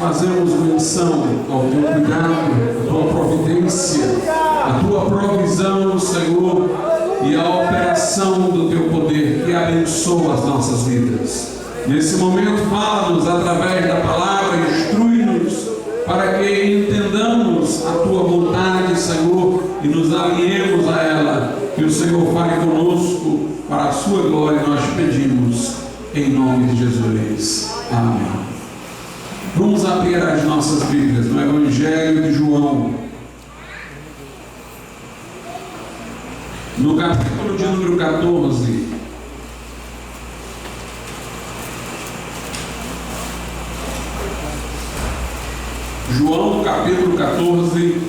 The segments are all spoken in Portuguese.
fazemos menção ao teu cuidado, à tua providência, à tua provisão, Senhor, e à operação do teu poder que abençoa as nossas vidas. Nesse momento, fala-nos através da palavra, instrui-nos para que entendamos a tua vontade, Senhor, e nos alinhemos a ela. Que o Senhor fale conosco para a sua glória, nós pedimos em nome de Jesus. Amém. Vamos abrir as nossas Bíblias no Evangelho de João, no capítulo de número 14. João, capítulo 14,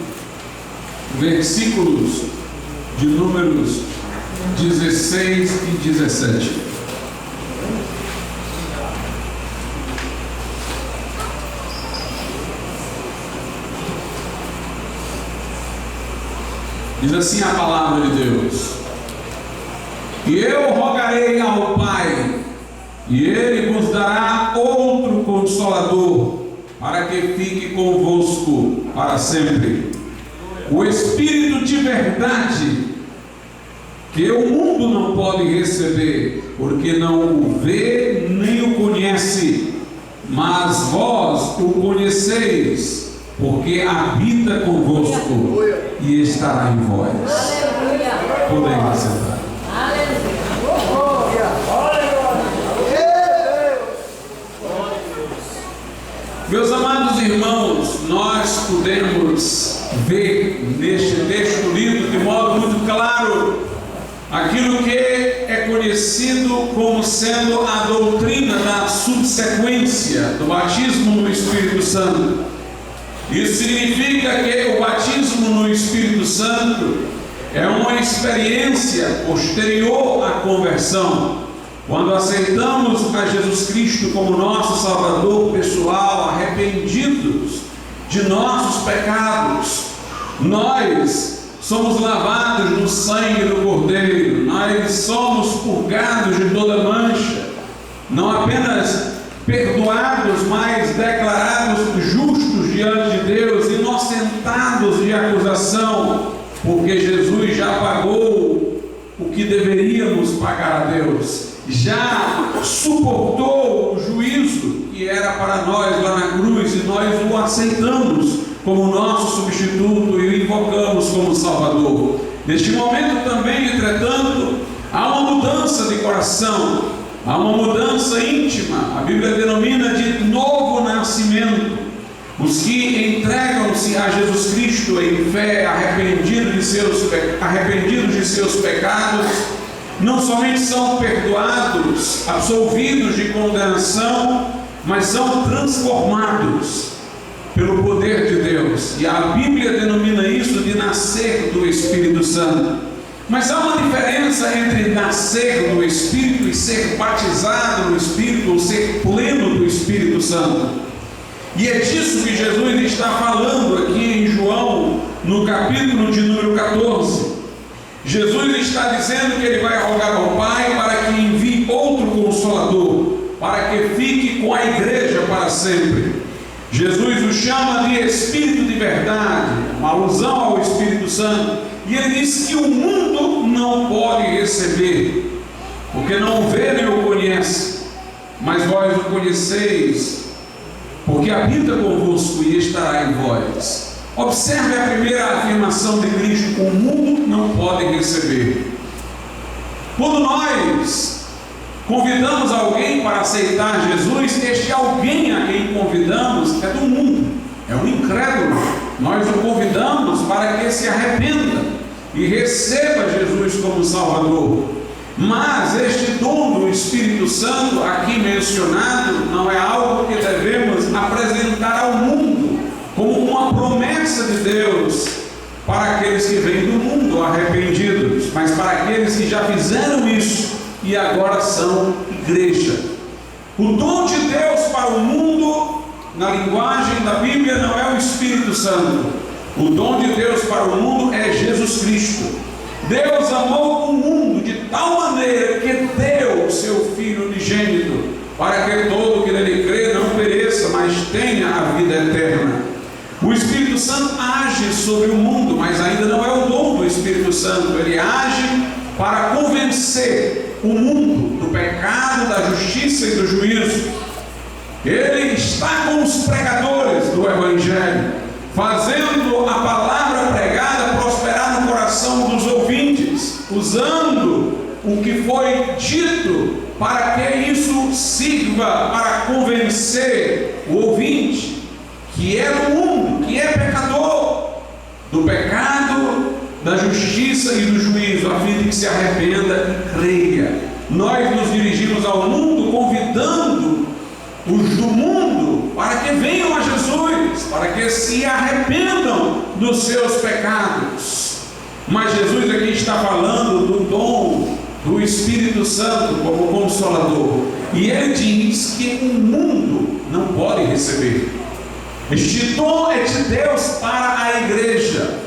versículos de números 16 e 17. Diz assim a palavra de Deus: e eu rogarei ao Pai, e Ele vos dará outro Consolador, para que fique convosco para sempre, o Espírito de verdade, que o mundo não pode receber, porque não o vê nem o conhece, mas vós o conheceis, porque habita convosco e estará em vós. Podemos sentar. Meus amados irmãos, nós podemos ver neste texto lido de modo muito claro aquilo que é conhecido como sendo a doutrina da subsequência do batismo no Espírito Santo. Isso significa que o batismo no Espírito Santo é uma experiência posterior à conversão. Quando aceitamos a Jesus Cristo como nosso Salvador pessoal, arrependidos de nossos pecados, nós somos lavados no sangue do Cordeiro, nós somos purgados de toda mancha, não apenas perdoados, mas declarados justos diante de Deus, inocentados de acusação, porque Jesus já pagou o que deveríamos pagar a Deus, já suportou o juízo que era para nós lá na cruz, e nós o aceitamos como nosso substituto e o invocamos como Salvador. Neste momento também, entretanto, há uma mudança de coração, há uma mudança íntima. A Bíblia denomina de novo nascimento. Os que entregam-se a Jesus Cristo em fé, arrependidos de seus pecados, não somente são perdoados, absolvidos de condenação, mas são transformados pelo poder de Deus. E a Bíblia denomina isso de nascer do Espírito Santo. Mas há uma diferença entre nascer do Espírito e ser batizado no Espírito, ou ser pleno do Espírito Santo. E é disso que Jesus está falando aqui em João, no capítulo de número 14. Jesus está dizendo que Ele vai rogar ao Pai para que envie outro Consolador, para que fique com a igreja para sempre. Jesus o chama de Espírito de verdade, uma alusão ao Espírito Santo, e Ele diz que o mundo não pode receber, porque não o vê nem o conhece, mas vós o conheceis, porque habita convosco e estará em vós. Observe a primeira afirmação de Cristo: o mundo não pode receber. Quando nós convidamos alguém para aceitar Jesus, este alguém a quem convidamos é do mundo, é um incrédulo. Nós o convidamos para que se arrependa e receba Jesus como Salvador. Mas este dom do Espírito Santo aqui mencionado não é algo que devemos apresentar ao mundo como uma promessa de Deus para aqueles que vêm do mundo arrependidos, mas para aqueles que já fizeram isso e agora são igreja. O dom de Deus para o mundo, na linguagem da Bíblia, não é o Espírito Santo. O dom de Deus para o mundo é Jesus Cristo. Deus amou o mundo de tal maneira que deu o seu Filho unigênito, para que todo que nele crê não pereça, mas tenha a vida eterna. O Espírito Santo age sobre o mundo, mas ainda não é o dom do Espírito Santo. Ele age para convencer o mundo do pecado, da justiça e do juízo. Ele está com os pregadores do Evangelho, fazendo a palavra pregada prosperar no coração dos ouvintes, usando o que foi dito para que isso sirva para convencer o ouvinte que é do mundo, que é pecador, do pecado, da justiça e do juízo, a fim de que se arrependa e creia. Nós nos dirigimos ao mundo convidando os do mundo para que venham a Jesus, para que se arrependam dos seus pecados. Mas Jesus aqui está falando do dom do Espírito Santo como Consolador, e ele diz que o mundo não pode receber. Este dom é de Deus para a igreja.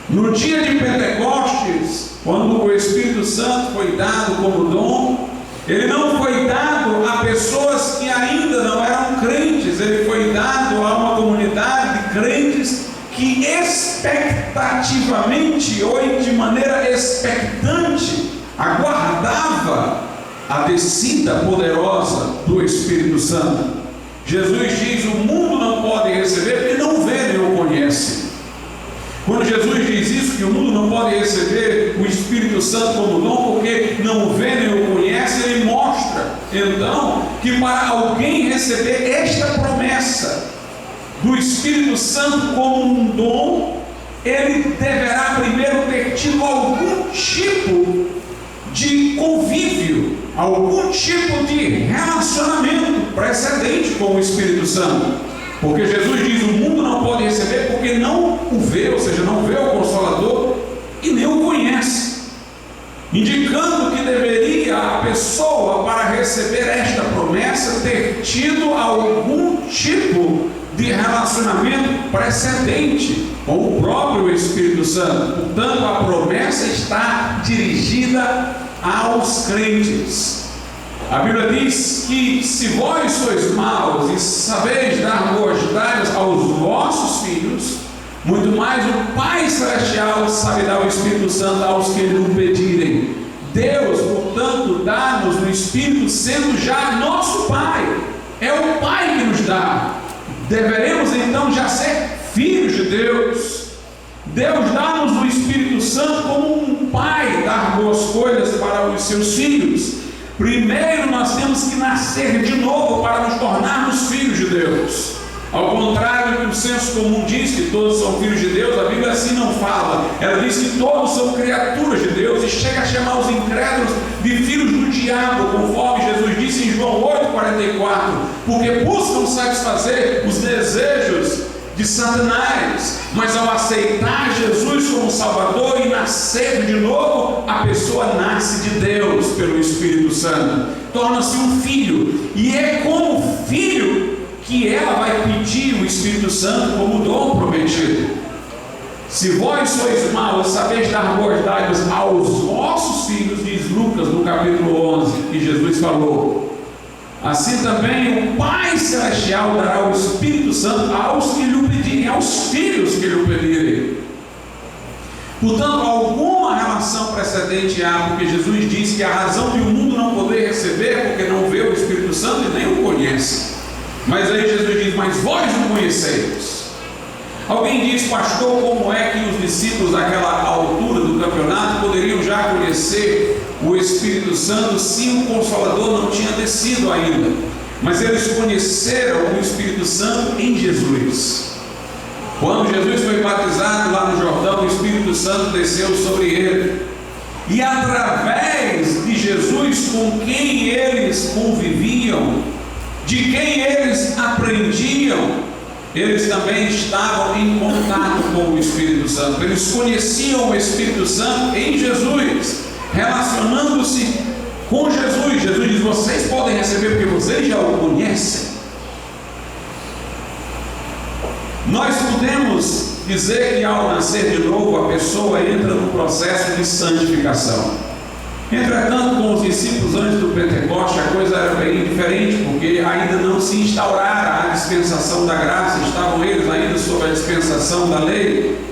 No dia de Pentecostes, quando o Espírito Santo foi dado como dom, ele não foi dado a pessoas que ainda não eram crentes, ele foi dado a uma comunidade de crentes que expectativamente ou de maneira expectante aguardava a descida poderosa do Espírito Santo. Jesus diz: o mundo não pode receber porque não vê nem o conhece. Quando Jesus diz isso, que o mundo não pode receber o Espírito Santo como dom porque não vê nem o conhece, ele mostra então que para alguém receber esta promessa do Espírito Santo como um dom, ele deverá primeiro ter tido algum tipo de convívio, algum tipo de relacionamento precedente com o Espírito Santo. Porque Jesus diz: o mundo não pode receber porque não o vê, ou seja, não vê o Consolador e nem o conhece, indicando que deveria a pessoa, para receber esta promessa, ter tido algum tipo de relacionamento precedente com o próprio Espírito Santo. Portanto, a promessa está dirigida aos crentes. A Bíblia diz que se vós sois maus e sabeis dar boas dádivas aos vossos filhos, muito mais o Pai Celestial sabe dar o Espírito Santo aos que lhe o pedirem. Deus, portanto, dá-nos o Espírito, sendo já nosso Pai. É o Pai que nos dá. Deveremos então já ser filhos de Deus. Deus dá-nos o Espírito Santo como um pai dar boas coisas para os seus filhos. Primeiro nós temos que nascer de novo para nos tornarmos filhos de Deus. Ao contrário do que o senso comum diz, que todos são filhos de Deus, a Bíblia assim não fala. Ela diz que todos são criaturas de Deus e chega a chamar os incrédulos de filhos do diabo, conforme Jesus disse em João 8,44, porque buscam satisfazer os desejos de Satanás. Mas ao aceitar Jesus como Salvador e nascer de novo, a pessoa nasce de Deus pelo Espírito Santo, torna-se um filho, e é como filho que ela vai pedir o Espírito Santo como dom prometido. Se vós sois maus, sabeis dar boas dádivas aos vossos filhos, diz Lucas no capítulo 11, que Jesus falou, assim também o Pai Celestial dará o Espírito Santo aos que lhe pedirem, aos filhos que lhe pedirem. Portanto, alguma relação precedente há, porque Jesus diz que a razão de o mundo não poder receber é porque não vê o Espírito Santo e nem o conhece. Mas aí Jesus diz: mas vós o conheceis. Alguém diz: pastor, como é que os discípulos daquela altura do campeonato poderiam já conhecer o Espírito Santo se o Consolador não tinha descido ainda? Mas eles conheceram o Espírito Santo em Jesus. Quando Jesus foi batizado lá no Jordão, o Espírito Santo desceu sobre ele, e através de Jesus, com quem eles conviviam, de quem eles aprendiam, eles também estavam em contato com o Espírito Santo. Eles conheciam o Espírito Santo em Jesus, relacionando-se com Jesus. Jesus diz: vocês podem receber porque vocês já o conhecem. Nós podemos dizer que ao nascer de novo, a pessoa entra no processo de santificação. Entretanto, com os discípulos antes do Pentecoste, a coisa era bem diferente, porque ainda não se instaurara a dispensação da graça, estavam eles ainda sob a dispensação da lei.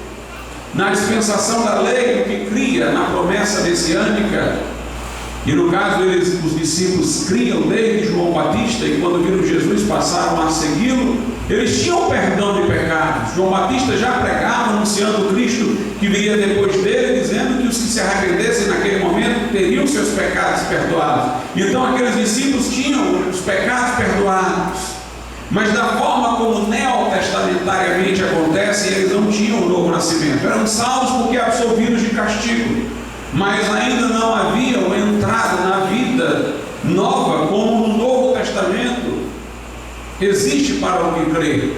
Na dispensação da lei, o que cria na promessa messiânica, e no caso os discípulos criam desde João Batista, e quando viram Jesus passaram a segui-lo, eles tinham perdão de pecados. João Batista já pregava anunciando o Cristo que viria depois dele, dizendo que os que se arrependessem naquele momento teriam seus pecados perdoados. Então aqueles discípulos tinham os pecados perdoados, mas da forma como neotestamentariamente acontece, eles não tinham o novo nascimento. Eram salvos porque absolvidos de castigo, mas ainda não haviam entrado na vida nova como no Novo Testamento existe para o que crê.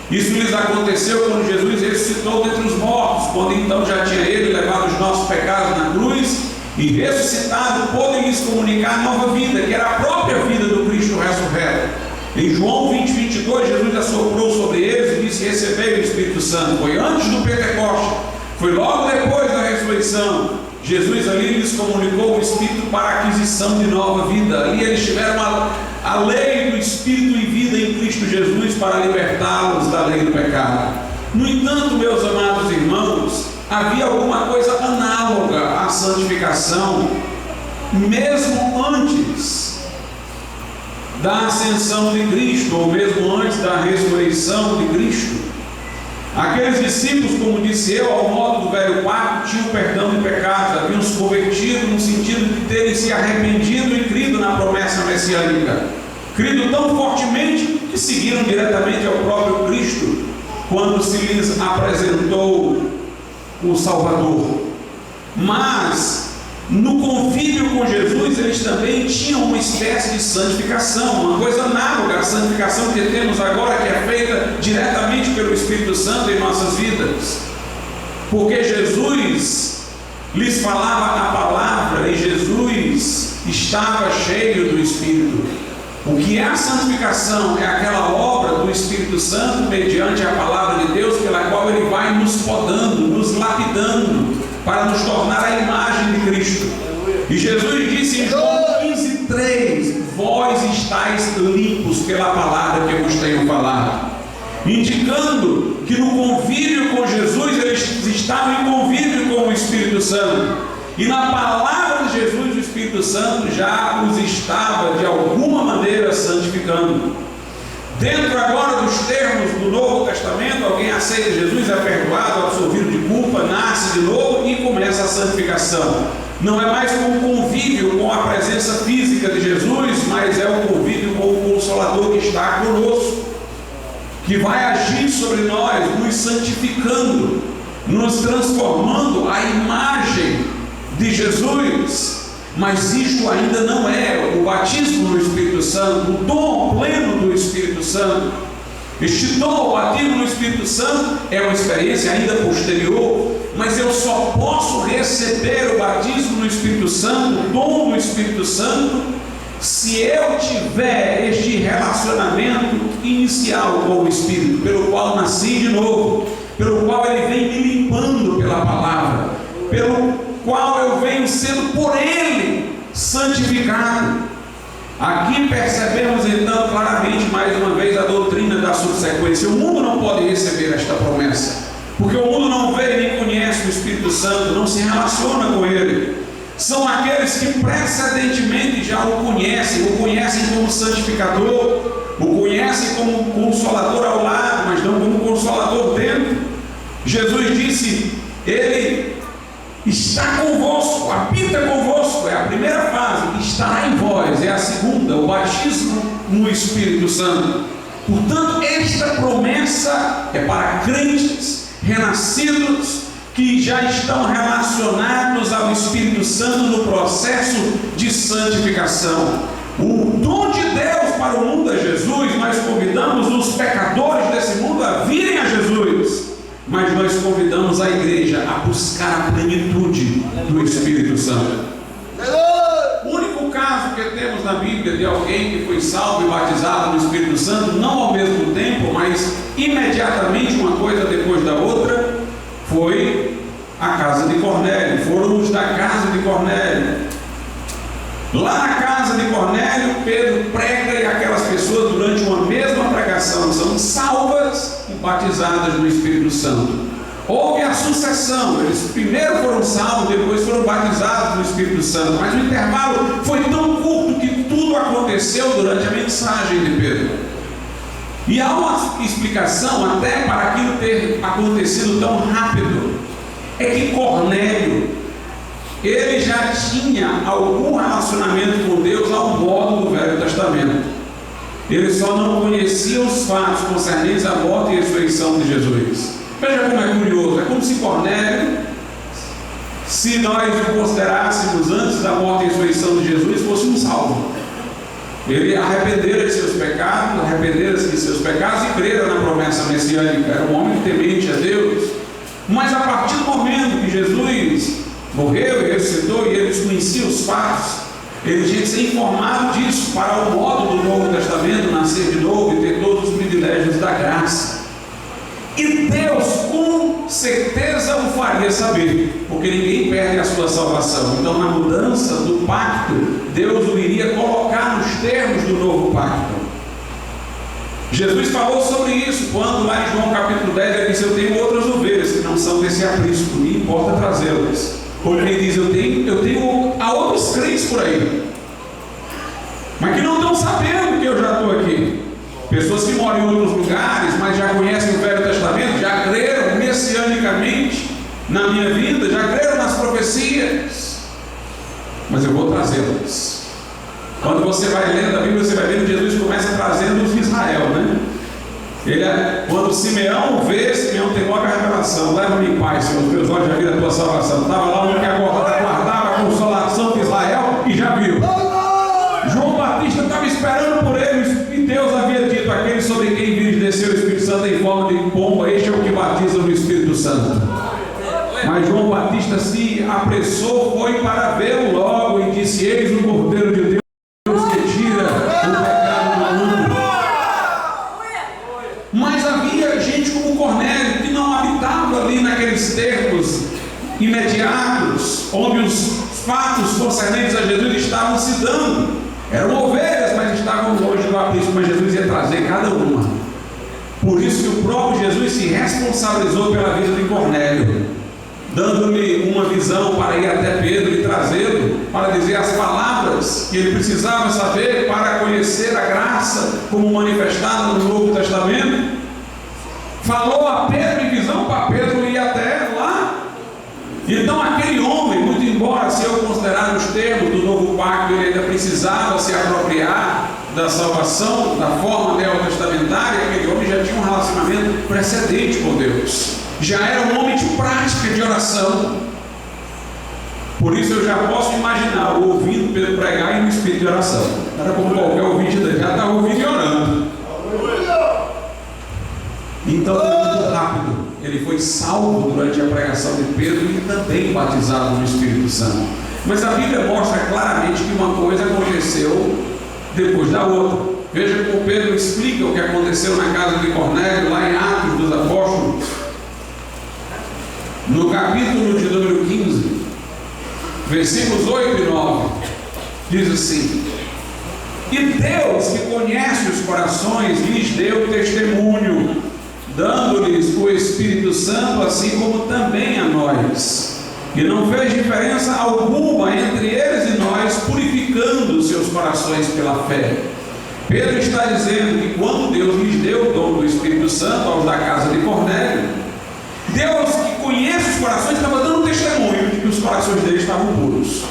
Isso lhes aconteceu quando Jesus ressuscitou dentre os mortos, quando então já tinha ele levado os nossos pecados na cruz e ressuscitado, pôde lhes comunicar nova vida, que era a própria vida do Cristo ressurreto. Em João 20:22, Jesus assoprou sobre eles e disse: recebei o Espírito Santo. Foi antes do Pentecoste, foi logo depois da ressurreição. Jesus ali lhes comunicou o Espírito para a aquisição de nova vida. Ali eles tiveram a lei do Espírito e vida em Cristo Jesus para libertá-los da lei do pecado. No entanto, meus amados irmãos, havia alguma coisa análoga à santificação, mesmo antes da ascensão de Cristo, ou mesmo antes da ressurreição de Cristo. Aqueles discípulos, como disse eu, ao modo do velho pacto, tinham perdão de pecados, haviam se convertido no sentido de terem se arrependido e crido na promessa messiânica, crido tão fortemente que seguiram diretamente ao próprio Cristo quando se lhes apresentou o Salvador. Mas no convívio com Jesus eles também tinham uma espécie de santificação, uma coisa análoga à santificação que temos agora, que é feita diretamente pelo Espírito Santo em nossas vidas, porque Jesus lhes falava a palavra e Jesus estava cheio do Espírito. O que é a santificação? É aquela obra do Espírito Santo mediante a palavra de Deus, pela qual ele vai nos podando, nos lapidando, para nos tornar a imagem de Cristo. E Jesus disse em João 15:3: vós estáis limpos pela palavra que eu vos tenho falado, indicando que no convívio com Jesus eles estavam em convívio com o Espírito Santo, e na palavra de Jesus o Espírito Santo já os estava de alguma maneira santificando. Dentro agora dos termos do Novo Testamento, alguém aceita Jesus, é perdoado, absolvido de culpa, nasce de novo e começa a santificação. Não é mais com o convívio com a presença física de Jesus, mas é o convívio com o Consolador que está conosco, que vai agir sobre nós, nos santificando, nos transformando à imagem de Jesus. Mas isto ainda não é o batismo no Espírito Santo, o dom pleno do Espírito Santo. Este dom, o batismo no Espírito Santo, é uma experiência ainda posterior, mas eu só posso receber o batismo no Espírito Santo, o dom do Espírito Santo, se eu tiver este relacionamento inicial com o Espírito, pelo qual nasci de novo, pelo qual ele vem me limpando pela palavra, pelo qual eu venho sendo por ele santificado. Aqui percebemos então claramente mais uma vez a doutrina da subsequência. O mundo não pode receber esta promessa, porque o mundo não vê nem conhece o Espírito Santo, não se relaciona com ele. São aqueles que precedentemente já o conhecem como santificador, o conhecem como consolador ao lado, mas não como consolador dentro. Jesus disse: ele está convosco, habita convosco, é a primeira fase, estará em vós, é a segunda, o batismo no Espírito Santo. Portanto, esta promessa é para crentes renascidos que já estão relacionados ao Espírito Santo no processo de santificação. O dom de Deus para o mundo é Jesus. Nós convidamos os pecadores desse mundo a virem a Jesus, mas nós convidamos a igreja a buscar a plenitude do Espírito Santo. O único caso que temos na Bíblia de alguém que foi salvo e batizado no Espírito Santo, não ao mesmo tempo, mas imediatamente, uma coisa depois da outra, foi a casa de Cornélio. Foram os da casa de Cornélio. Lá na casa de Cornélio, Pedro prega e aquelas pessoas, durante uma mesma pregação, são salvas e batizadas no Espírito Santo. Houve a sucessão, eles primeiro foram salvos, depois foram batizados no Espírito Santo, mas o intervalo foi tão curto que tudo aconteceu durante a mensagem de Pedro. E há uma explicação até para aquilo ter acontecido tão rápido. É que Cornélio, ele já tinha algum relacionamento com Deus ao modo do Velho Testamento. Ele só não conhecia os fatos concernentes à morte e ressurreição de Jesus. Veja como é curioso, é como se Cornélio, se nós o considerássemos antes da morte e ressurreição de Jesus, fosse um salvo. Ele arrependera de seus pecados, e crera na promessa messiânica. Era um homem temente a Deus. Mas a partir do momento que Jesus morreu e ressuscitou, e ele desconhecia os fatos, ele tinha que ser informado disso para o modo do Novo Testamento nascer de novo e ter todos os privilégios da graça. E Deus com certeza o faria saber, porque ninguém perde a sua salvação. Então, na mudança do pacto, Deus o iria colocar nos termos do novo pacto. Jesus falou sobre isso quando lá em João capítulo 10 ele disse: eu tenho outras ovelhas que não são desse aprisco, me importa trazê-las. Porque ele diz: eu tenho há outros crentes por aí, mas que não estão sabendo que eu já estou aqui. Pessoas que moram em outros lugares, mas já conhecem o Velho Testamento, já creram messianicamente na minha vida, já creram nas profecias, mas eu vou trazê-las. Quando você vai lendo a Bíblia, você vai vendo que Jesus começa trazendo os de Israel, né? Quando Simeão tem logo a revelação: leva-me em paz, Senhor, os meus olhos já viram a tua salvação. Estava lá um que aguardava a consolação de Israel e já viu. João Batista estava esperando por eles, e Deus havia dito: aquele sobre quem vir descer o Espírito Santo em forma de pomba, este é o que batiza no Espírito Santo. Mas João Batista se apressou, foi para vê-lo logo e disse: eis o Cordeiro de Deus que tira o pecado do mundo. Mas havia gente como Cornélio que não habitava ali naqueles termos imediatos, onde os fatos concernentes a Jesus estavam se dando. Eram ovelhas, mas estavam longe do aprisco, mas Jesus ia trazer cada uma. Por isso que o próprio Jesus se responsabilizou pela vida de Cornélio, dando-lhe uma visão para ir até Pedro e trazê-lo, para dizer as palavras que ele precisava saber para conhecer a graça como manifestada no Novo Testamento. Falou a Pedro em visão para Pedro ir até lá. Então aquele homem, muito embora se eu considerar os termos do novo pacto, ele ainda precisava se apropriar da salvação, da forma neotestamentária, aquele homem já tinha um relacionamento precedente com Deus, já era um homem de prática de oração. Por isso eu já posso imaginar o ouvindo Pedro pregar e no espírito de oração. Era como qualquer ouvinte dele, já estava ouvindo e orando. Então, muito rápido, ele foi salvo durante a pregação de Pedro e também batizado no Espírito Santo. Mas a Bíblia mostra claramente que uma coisa aconteceu depois da outra. Veja como Pedro explica o que aconteceu na casa de Cornélio, lá em Atos dos Apóstolos, no capítulo de número 15, versículos 8 e 9, diz assim: e Deus, que conhece os corações, lhes deu testemunho, dando-lhes o Espírito Santo, assim como também a nós, e não fez diferença alguma entre eles e nós, purificando seus corações pela fé. Pedro está dizendo que quando Deus lhes deu o dom do Espírito Santo aos da casa de Cornélio, Deus, que conhece os corações, estava dando testemunho de que os corações deles estavam puros.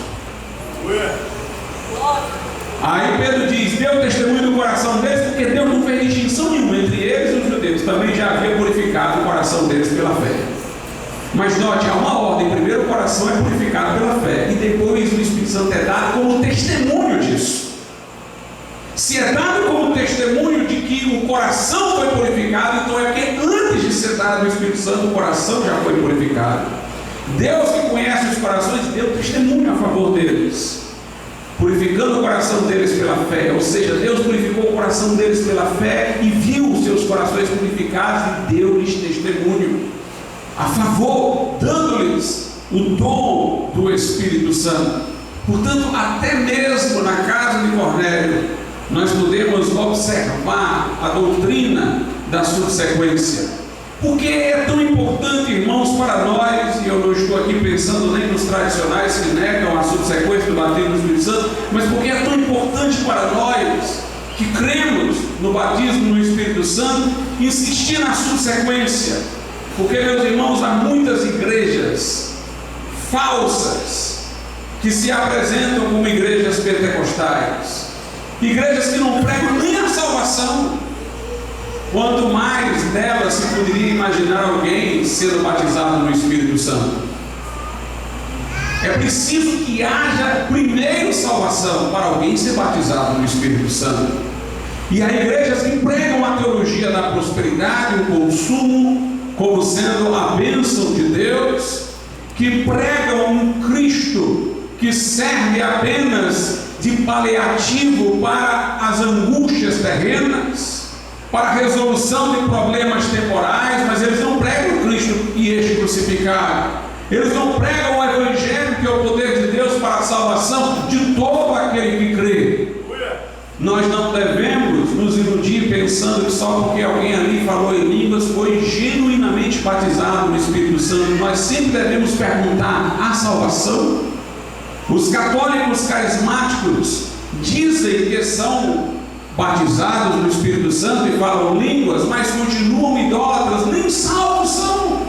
Aí Pedro diz: deu testemunho do coração deles, porque Deus não fez distinção nenhuma entre eles e os judeus, também já havia purificado o coração deles pela fé. Mas note, há uma ordem: primeiro o coração é purificado pela fé, e depois o Espírito Santo é dado como testemunho disso. Se é dado como testemunho de que o coração foi purificado, então é porque antes de ser dado o Espírito Santo, o coração já foi purificado. Deus, que conhece os corações, deu testemunho a favor deles, purificando o coração deles pela fé. Ou seja, Deus purificou o coração deles pela fé e viu os seus corações purificados e deu-lhes testemunho a favor, dando-lhes o dom do Espírito Santo. Portanto, até mesmo na casa de Cornélio, nós podemos observar a doutrina da subsequência. Por que é tão importante, irmãos, para nós, e eu não estou aqui pensando nem nos tradicionais que negam a subsequência do batismo do Espírito Santo, mas porque é tão importante para nós, que cremos no batismo no Espírito Santo, insistir na subsequência. Porque, meus irmãos, há muitas igrejas falsas que se apresentam como igrejas pentecostais, igrejas que não pregam nem a salvação. Quanto mais nelas se poderia imaginar alguém sendo batizado no Espírito Santo. É preciso que haja primeiro salvação para alguém ser batizado no Espírito Santo. E há igrejas que pregam a teologia da prosperidade, o consumo, como sendo a bênção de Deus, que pregam um Cristo que serve apenas de paliativo para as angústias terrenas, para a resolução de problemas temporais, mas eles não pregam o Cristo e este crucificado. Eles não pregam o Evangelho, que é o poder de Deus para a salvação de todo aquele que crê. Nós não devemos nos iludir pensando que só porque alguém ali falou em línguas foi genuinamente batizado no Espírito Santo. Nós sempre devemos perguntar: há salvação? Os católicos carismáticos dizem que são batizados no Espírito Santo e falam línguas, mas continuam idólatras, nem salvos são.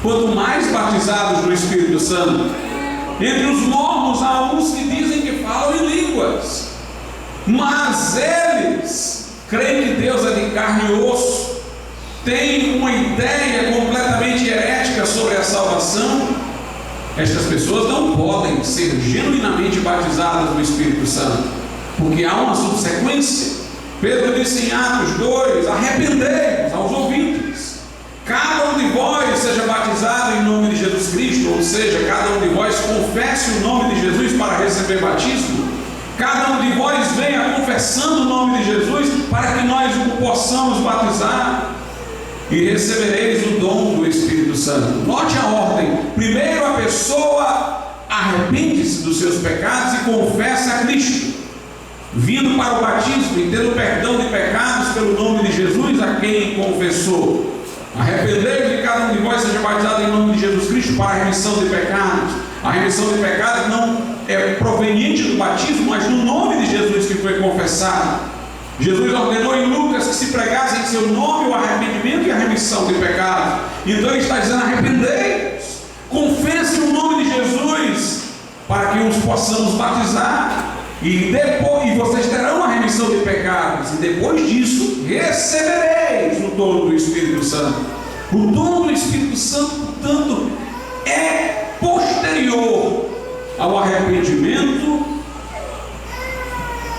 Quanto mais batizados no Espírito Santo. Entre os mormons há uns que dizem que falam em línguas, mas eles creem que Deus é de carne e osso, têm uma ideia completamente herética sobre a salvação. Estas pessoas não podem ser genuinamente batizadas no Espírito Santo, porque há uma subsequência. Pedro disse em Atos 2: arrependei-vos aos ouvintes, cada um de vós seja batizado em nome de Jesus Cristo, ou seja, cada um de vós confesse o nome de Jesus para receber batismo. Cada um de vós venha confessando o nome de Jesus para que nós o possamos batizar, e recebereis o dom do Espírito Santo. Note a ordem: primeiro a pessoa arrepende-se dos seus pecados e confessa a Cristo, vindo para o batismo e tendo perdão de pecados pelo nome de Jesus a quem confessou. Arrependei-vos e cada um de vós seja batizado em nome de Jesus Cristo para a remissão de pecados. A remissão de pecados não é proveniente do batismo, mas do nome de Jesus que foi confessado. Jesus ordenou em Lucas que se pregasse em seu nome o arrependimento e a remissão de pecados. Então ele está dizendo: arrependei-vos, confessem o nome de Jesus para que os possamos batizar, e vocês terão a remissão de pecados, e depois disso recebereis o dom do Espírito Santo. O dom do Espírito Santo, portanto, é posterior ao arrependimento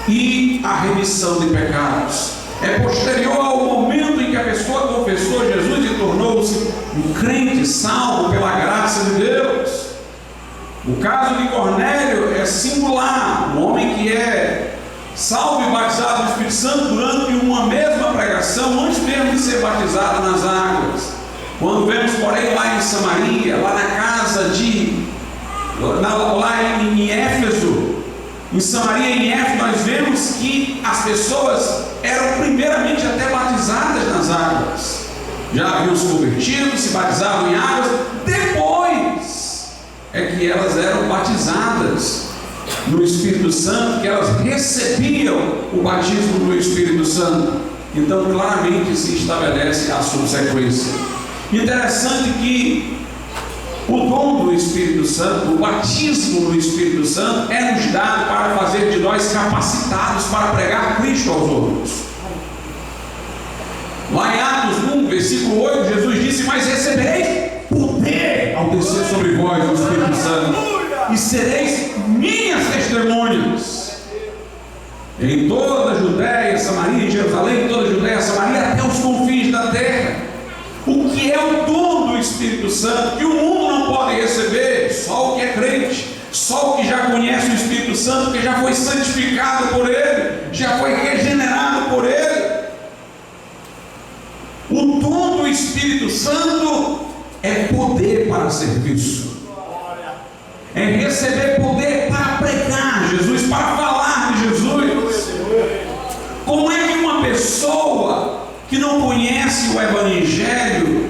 e à remissão de pecados. É posterior ao momento em que a pessoa confessou Jesus e tornou-se um crente salvo pela graça de Deus. O caso de Cornélio é singular. Um homem que é salvo e batizado no Espírito Santo durante uma mesma pregação, antes mesmo de ser batizado nas águas. Quando vemos, porém, lá em Samaria, lá na casa lá em Éfeso, em Samaria e em Éfeso, nós vemos que as pessoas eram primeiramente até batizadas nas águas. Já haviam se convertido, se batizavam em águas, depois é que elas eram batizadas no Espírito Santo, que elas recebiam o batismo no Espírito Santo. Então claramente se estabelece a subsequência. Interessante que o dom do Espírito Santo, o batismo no Espírito Santo, é nos dado para fazer de nós capacitados para pregar Cristo aos outros. Lá em Atos 1, versículo 8, Jesus disse: mas recebereis poder ao descer sobre vós o Espírito Santo, e sereis minhas testemunhas em toda a Judéia, Samaria, em Jerusalém, em toda a Judéia, Samaria, até os confins da terra. O que é o dom do Espírito Santo, que o mundo não pode receber? Só o que é crente, só o que já conhece o Espírito Santo, que já foi santificado por Ele, já foi regenerado por Ele. O dom do Espírito Santo é poder para serviço. é receber poder para pregar Jesus, para falar de Jesus. Como é que uma pessoa que não conhece o Evangelho,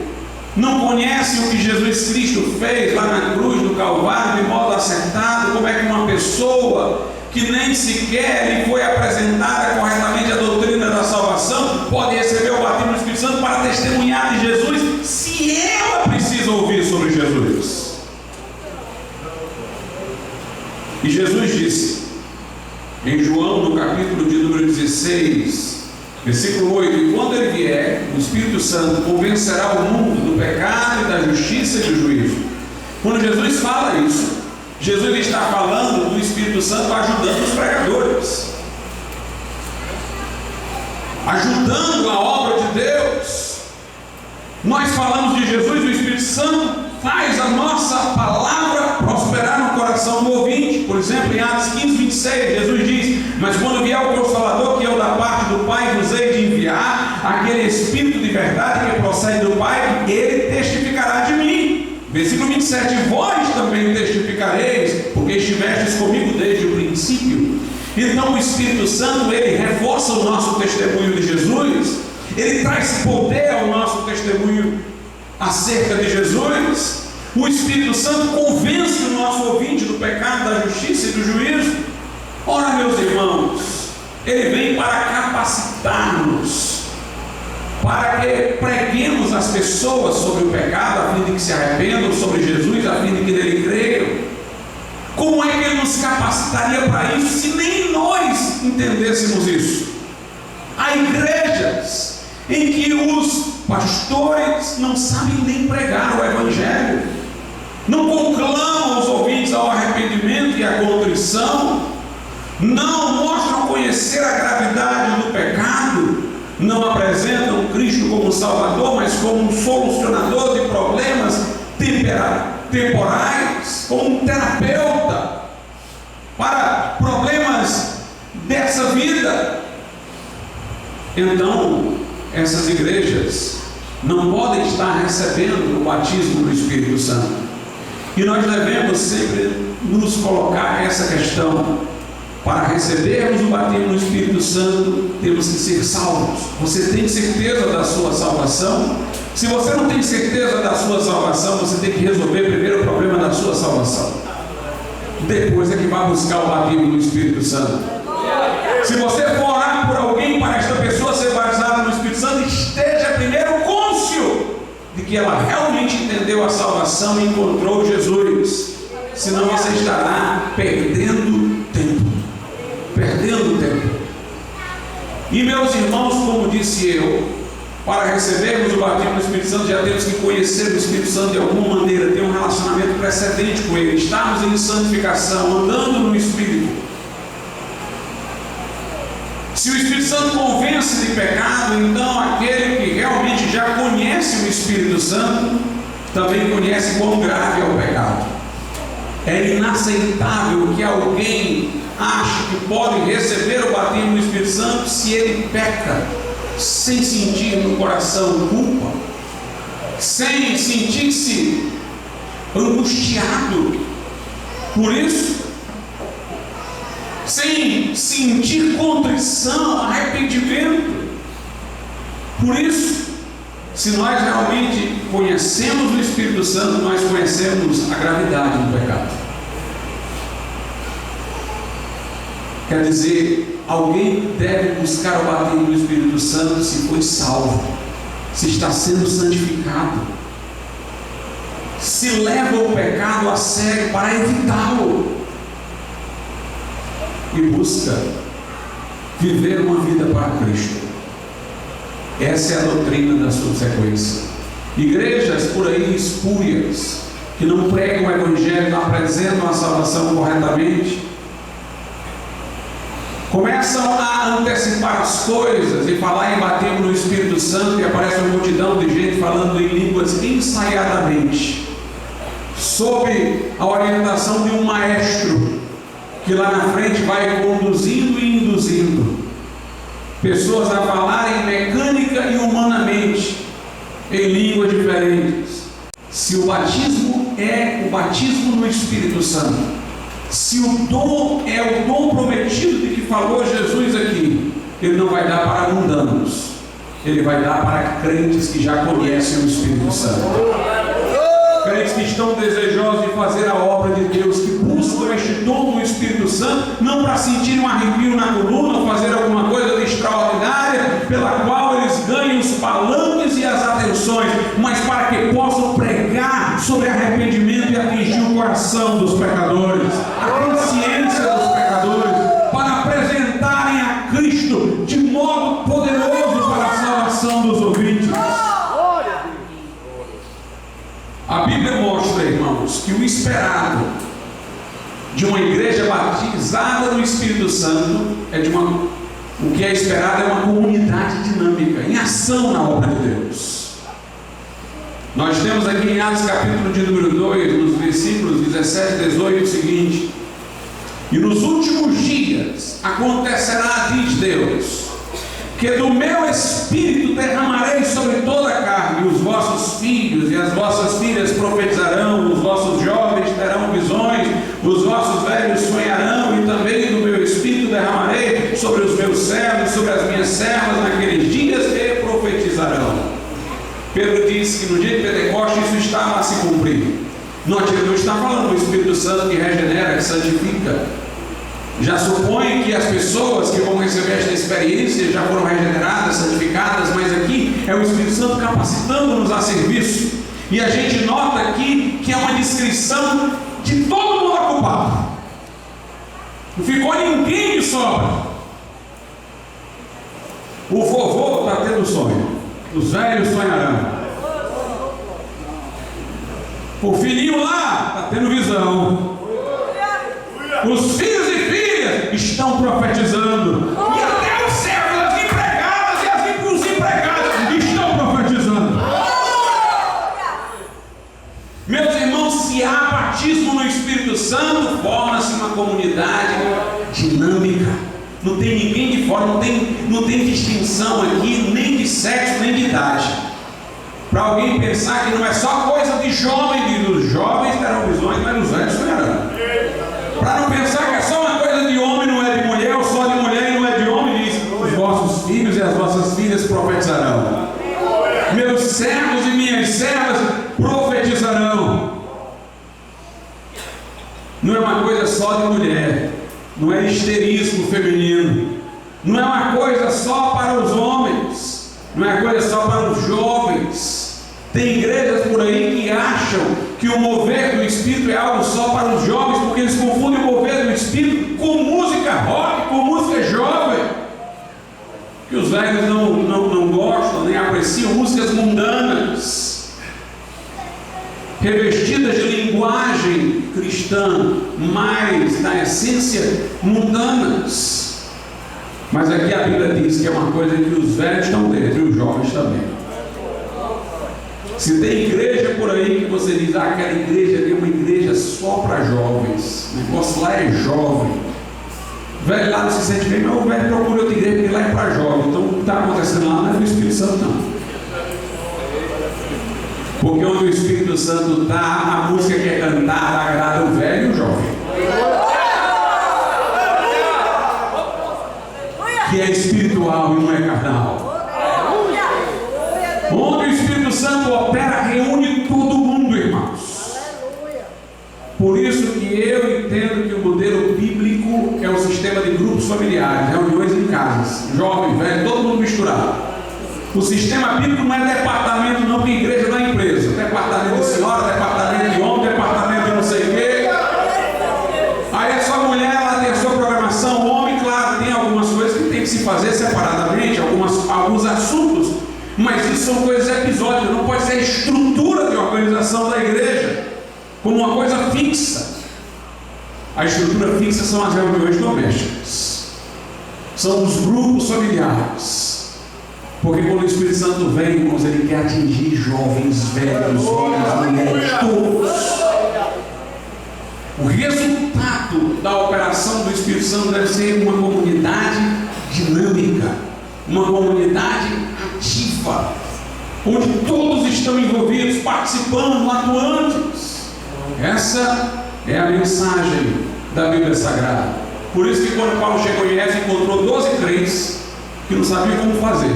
não conhece o que Jesus Cristo fez lá na cruz do Calvário de modo acertado, como é que uma pessoa que nem sequer lhe foi apresentada corretamente a doutrina da salvação pode receber o batismo do Espírito Santo para testemunhar de Jesus, se ela precisa ouvir sobre Jesus? E Jesus disse em João, no capítulo de número 16, versículo 8: e quando ele vier, o Espírito Santo convencerá o mundo do pecado e da justiça e do juízo. Quando Jesus fala isso, Jesus está falando do Espírito Santo ajudando os pregadores, ajudando a obra de Deus. Nós falamos de Jesus, o Espírito Santo faz a nossa palavra prosperar no coração do ouvinte. Por exemplo, em Atos 15, 26, Jesus diz: mas quando vier o Consolador, que eu da parte do Pai vos hei de enviar, aquele Espírito de verdade que procede do Pai, ele testificará de mim. Versículo 27: vós também testificareis, porque estivestes comigo desde o princípio. Então o Espírito Santo, ele reforça o nosso testemunho de Jesus, ele traz poder ao nosso testemunho acerca de Jesus. O Espírito Santo convence o nosso ouvinte do pecado, da justiça e do juízo. Ora, meus irmãos, ele vem para capacitar-nos, para que preguemos às pessoas sobre o pecado, a fim de que se arrependam, sobre Jesus, a fim de que nele creiam. Como é que ele nos capacitaria para isso, se nem nós entendêssemos isso? Há igrejas em que os pastores não sabem nem pregar o Evangelho, não conclamam os ouvintes ao arrependimento e à contrição, não mostram conhecer a gravidade do pecado, não apresentam Cristo como Salvador, mas como um solucionador de problemas temporais, como um terapeuta para problemas dessa vida. Então, essas igrejas não podem estar recebendo o batismo do Espírito Santo. E nós devemos sempre nos colocar essa questão: para recebermos o batismo do Espírito Santo, temos que ser salvos. Você tem certeza da sua salvação? Se você não tem certeza da sua salvação, você tem que resolver primeiro o problema da sua salvação. Depois é que vai buscar o batismo do Espírito Santo. Se você for orar por alguém para esta pessoa ser batizada no Espírito Santo, esteja primeiro cônscio de que ela realmente entendeu a salvação e encontrou Jesus. Senão você estará perdendo tempo. E meus irmãos, como disse eu, para recebermos o batismo do Espírito Santo, já temos que conhecer o Espírito Santo de alguma maneira, ter um relacionamento precedente com ele, estarmos em santificação, andando no Espírito. Se o Espírito Santo convence de pecado, então aquele que realmente já conhece o Espírito Santo também conhece quão grave é o pecado. É inaceitável que alguém ache que pode receber o batismo do Espírito Santo se ele peca, sem sentir no coração culpa, sem sentir-se angustiado por isso, sem sentir contrição, arrependimento por isso. Se nós realmente conhecemos o Espírito Santo, nós conhecemos a gravidade do pecado. Quer dizer, alguém deve buscar o batismo do Espírito Santo se foi salvo, se está sendo santificado, se leva o pecado a sério para evitá-lo e busca viver uma vida para Cristo. Essa é a doutrina da subsequência. Igrejas por aí espúrias, que não pregam o Evangelho, não apresentam a salvação corretamente, começam a antecipar as coisas e falar em batismo no Espírito Santo, e aparece uma multidão de gente falando em línguas ensaiadamente, sob a orientação de um maestro que lá na frente vai conduzindo e induzindo pessoas a falarem mecânica e humanamente em línguas diferentes. Se o batismo é é o batismo no Espírito Santo, se o dom é o dom prometido de que falou Jesus aqui, ele não vai dar para mundanos, ele vai dar para crentes que já conhecem o Espírito Santo, crentes que estão desejosos de fazer a obra de Deus, que buscam este dom do Espírito Santo, não para sentir um arrepio na coluna ou fazer alguma coisa de extraordinária, pela qual eles ganhem os palanques e as atenções, mas para que possam pregar sobre arrependimento e atingir o coração dos pecadores, a consciência dos pecadores, para apresentarem a Cristo de modo poderoso para a salvação dos ouvintes. A Bíblia mostra, irmãos, que o esperado de uma igreja batizada no Espírito Santo o que é esperado é uma comunidade dinâmica, em ação na obra de Deus. Nós temos aqui em Atos capítulo de número 2, nos versículos 17 e 18, o seguinte: e nos últimos dias acontecerá, diz Deus, que do meu Espírito derramarei sobre toda a carne, e os vossos filhos e as vossas filhas profetizarão, os vossos jovens terão visões, os vossos velhos sonharão, e também do meu Espírito derramarei sobre os meus servos, sobre as minhas servas, naqueles dias que profetizarão. Pedro disse que no dia de Pentecostes isso estava a se cumprir. Note, ele não está falando do Espírito Santo que regenera, que santifica. Já supõe que as pessoas que vão receber esta experiência já foram regeneradas, santificadas, mas aqui é o Espírito Santo capacitando-nos a serviço. E a gente nota aqui que é uma descrição de todo mundo ocupado. Não ficou ninguém de sobra. O vovô está tendo sonho, os velhos sonharão. O filhinho lá está tendo visão. Os filhos e filhas estão profetizando. E até os servos, as empregadas e os empregados estão profetizando. Meus irmãos, se há batismo no Espírito Santo, forma-se uma comunidade dinâmica. Não tem ninguém de fora, não tem distinção aqui, nem de sexo, nem de idade. Para alguém pensar que não é só coisa de jovem, os jovens terão visões, mas os velhos sonharão. Para não pensar que é só uma coisa de homem, não é de mulher, ou só de mulher e não é de homem, diz: os vossos filhos e as vossas filhas profetizarão. Meus servos e minhas servas profetizarão. Não é uma coisa só de mulher, não é histerismo feminino, não é uma coisa só para os homens, não é uma coisa só para os jovens. Tem igrejas por aí que acham que o mover do Espírito é algo só para os jovens, porque eles confundem o mover do Espírito com música rock, com música jovem, que os velhos não gostam, nem apreciam, músicas mundanas, revestidas de linguagem cristã, mas na essência mundanas. Mas aqui a Bíblia diz que é uma coisa que os velhos estão dentro e os jovens também. Se tem igreja por aí que você diz: aquela igreja ali é uma igreja só para jovens, o negócio lá é jovem, o velho lá não se sente bem, mas o velho procura outra igreja porque lá é para jovem. Então o que está acontecendo lá não é do Espírito Santo, não. Porque onde o Espírito Santo está, a música que é cantada agrada o velho e o jovem, que é espiritual e não é carnal. Onde o Espírito Santo opera, reúne todo mundo, irmãos. Por isso que eu entendo que o modelo bíblico é o sistema de grupos familiares, reuniões em casas, jovem, velho, todo mundo misturado. O sistema bíblico não é departamento, não, porque igreja não é empresa. Departamento de senhora, departamento de homem, departamento de não sei o quê. Aí a sua mulher, ela tem a sua programação. O homem, claro, tem algumas coisas que tem que se fazer separadamente, alguns assuntos. Mas isso são coisas episódicas, não pode ser a estrutura de organização da igreja como uma coisa fixa. A estrutura fixa são as reuniões domésticas, são os grupos familiares, porque quando o Espírito Santo vem, irmãos, ele quer atingir jovens, velhos, homens, mulheres, todos. O resultado da operação do Espírito Santo deve ser uma comunidade dinâmica, uma comunidade ativa, onde todos estão envolvidos, participando, atuantes. Essa é a mensagem da Bíblia Sagrada. Por isso que quando Paulo chegou em Éfeso, encontrou 12 crentes que não sabiam como fazer.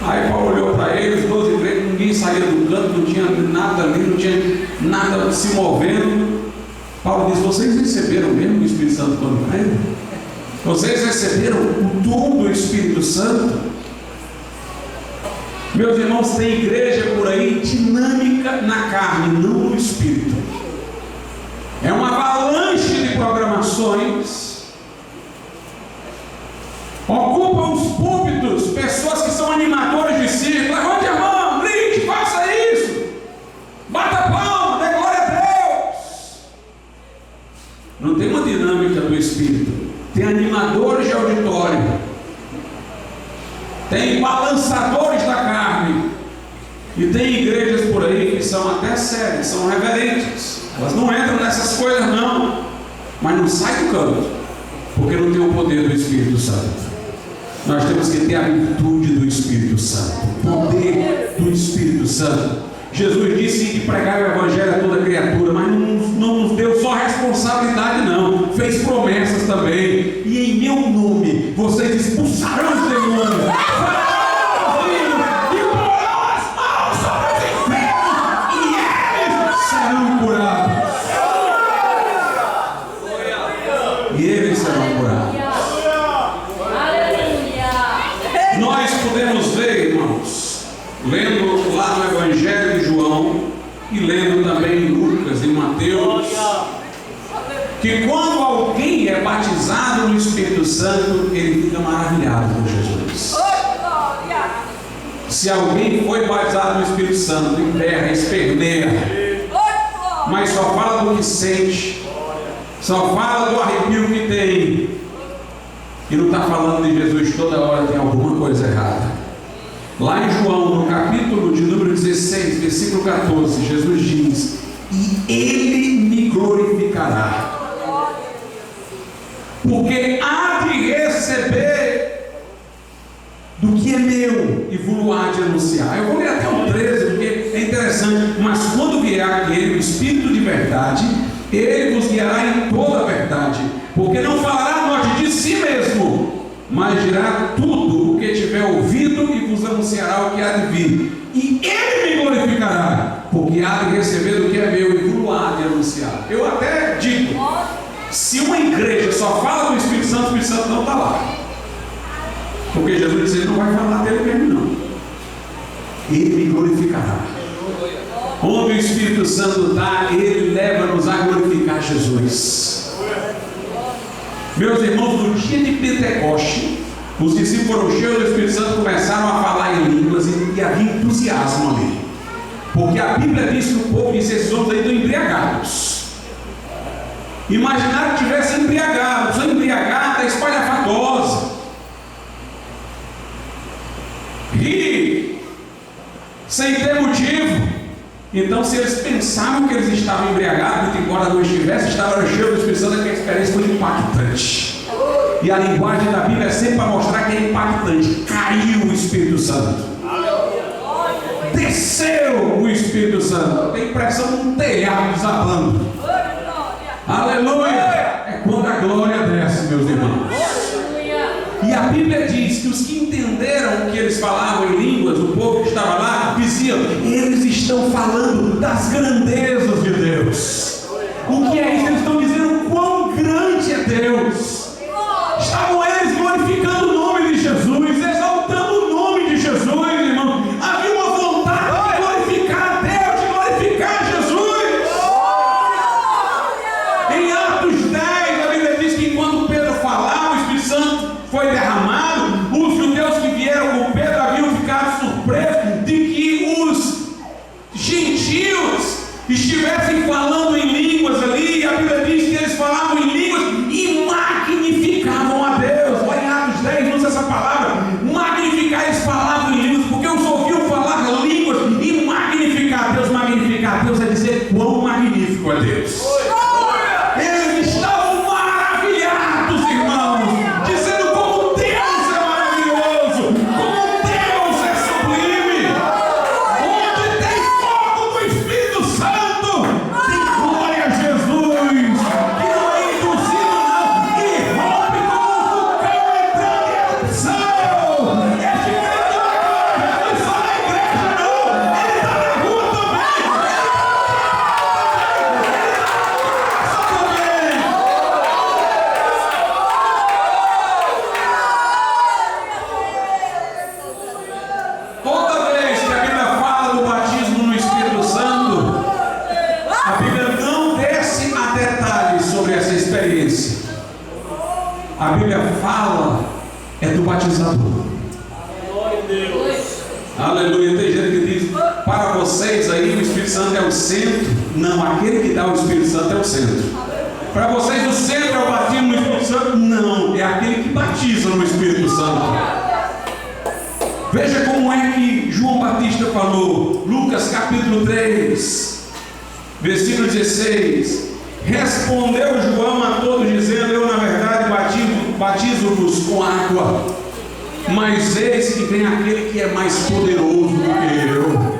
Aí Paulo olhou para eles, 12 crentes, ninguém saía do canto, não tinha nada ali, não tinha nada se movendo. Paulo diz: vocês receberam mesmo o Espírito Santo quando creram? Vocês receberam o dom do Espírito Santo? Meus irmãos, tem igreja por aí dinâmica na carne, não no Espírito. É uma avalanche de programações. Ocupam os púlpitos pessoas que são animadores de si. Levante a mão, grite, faça isso, bata palma, dê glória a Deus. Não tem uma dinâmica do Espírito. Tem animadores de auditório, tem balançadores da carne, e tem igrejas por aí que são até sérias, são reverentes. Elas não entram nessas coisas não, mas não saem do canto, porque não tem o poder do Espírito Santo. Nós temos que ter a virtude do Espírito Santo, o poder do Espírito Santo. Jesus disse que pregar o Evangelho a toda criatura, mas não nos deu só responsabilidade não, fez promessas também. E em meu nome vocês expulsarão os demônios, e porão as mãos sobre os enfermos, e eles serão curados. E eles serão curados. Nós podemos ver, irmãos, lendo lá no Evangelho de João e lendo também em Lucas e Mateus, que quando alguém é batizado no Espírito Santo, ele fica maravilhado com Jesus. Se alguém foi batizado no Espírito Santo, enterra, esperneia, mas só fala do que sente, só fala do arrepio que tem, e não está falando de Jesus toda hora, tem alguma coisa errada. Lá em João, no capítulo de número 16, versículo 14, Jesus diz: e Ele me glorificará, porque há de receber do que é meu e vos há de anunciar. Eu vou ler até o 13, porque é interessante. Mas quando vier aquele, o Espírito de verdade, Ele vos guiará em toda a verdade, porque não falará a morte de si mesmo, mas dirá tudo o que tiver ouvido e vos anunciará o que há de vir. E Ele me glorificará, porque há de receber do que é meu e vos há de anunciar. Eu até digo, se uma igreja só fala do Espírito Santo, o Espírito Santo não está lá, porque Jesus disse: ele não vai falar dele mesmo não. Ele me glorificará. Onde o Espírito Santo está, ele leva-nos a glorificar Jesus. Meus irmãos, no dia de Pentecoste, os discípulos foram cheios do Espírito Santo, começaram a falar em línguas, e havia entusiasmo ali, porque a Bíblia diz que o povo disse: esses homens aí estão embriagados. Imaginaram que estivessem embriagados, são embriagados, espalhafatosa, e sem ter motivo. Então, se eles pensavam que eles estavam embriagados, muito embora não estivessem, estavam cheios do Espírito Santo, que a experiência foi impactante. E a linguagem da Bíblia é sempre para mostrar que é impactante. Caiu o Espírito Santo, desceu o Espírito Santo. Tem impressão de um telhado desabando. Aleluia! É quando a glória desce, meus irmãos. E a Bíblia diz que os que entenderam o que eles falavam em línguas, o povo que estava lá, diziam: eles estão falando das grandezas de Deus. O que é isso? Eles estão dizendo quão grande é Deus. Estavam eles glorificando o nome de Jesus, exaltando o nome de Jesus, irmão. Havia uma vontade de glorificar a Deus, de glorificar Jesus. Em Atos 10, a Bíblia diz que enquanto Pedro falava, o Espírito Santo foi derramado. Os judeus que vieram com Pedro haviam ficado surpresos de que os gentios estivessem falando em línguas ali. E a Bíblia diz que eles falavam em línguas e magnificavam a Deus. Olha em Atos 10, usa essa palavra, magnificar. Eles falavam em línguas porque os ouviam falar línguas e magnificar a Deus. Magnificar a Deus é dizer quão magnífico é Deus. Eles estavam maravilhados, irmãos, dizendo como Deus é do batizador. Aleluia. Tem gente que diz: para vocês aí o Espírito Santo é o centro. Não, aquele que dá o Espírito Santo é o centro. Para vocês o centro é o batismo no Espírito Santo? Não, é aquele que batiza no Espírito Santo. Veja como é que João Batista falou. Lucas capítulo 3, versículo 16. Respondeu João a todos dizendo: eu na verdade batizo-vos com água, mas eis que vem aquele que é mais poderoso do que eu,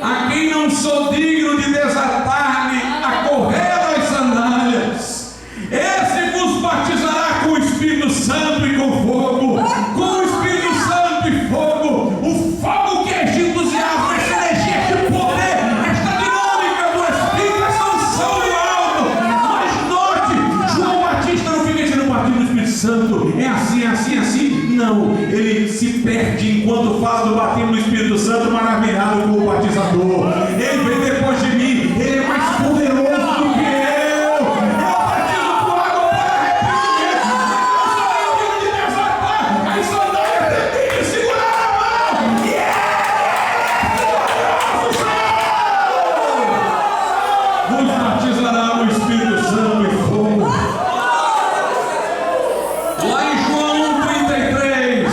a quem não sou digno de desatar-lhe a correia das sandálias. Esse vos batizará com o Espírito Santo e com fogo. Com o Espírito Santo e fogo. O fogo que é entusiasmo, essa energia, esse poder, esta dinâmica do Espírito, essa unção do alto. Mas note, João Batista não fica dizendo: batismo do Espírito Santo é assim, assim, assim. Não, ele se perde enquanto fala do batismo do Espírito Santo, maravilhado com o batizador. Ele vem depois de mim, ele é mais poderoso do que eu. Eu batizo com água para arrependimento. Eu sou digno de desatar as sandálias, eu tenho que segurar a mão. Vos batizará no Espírito Santo e fogo. Lá em João 1,33,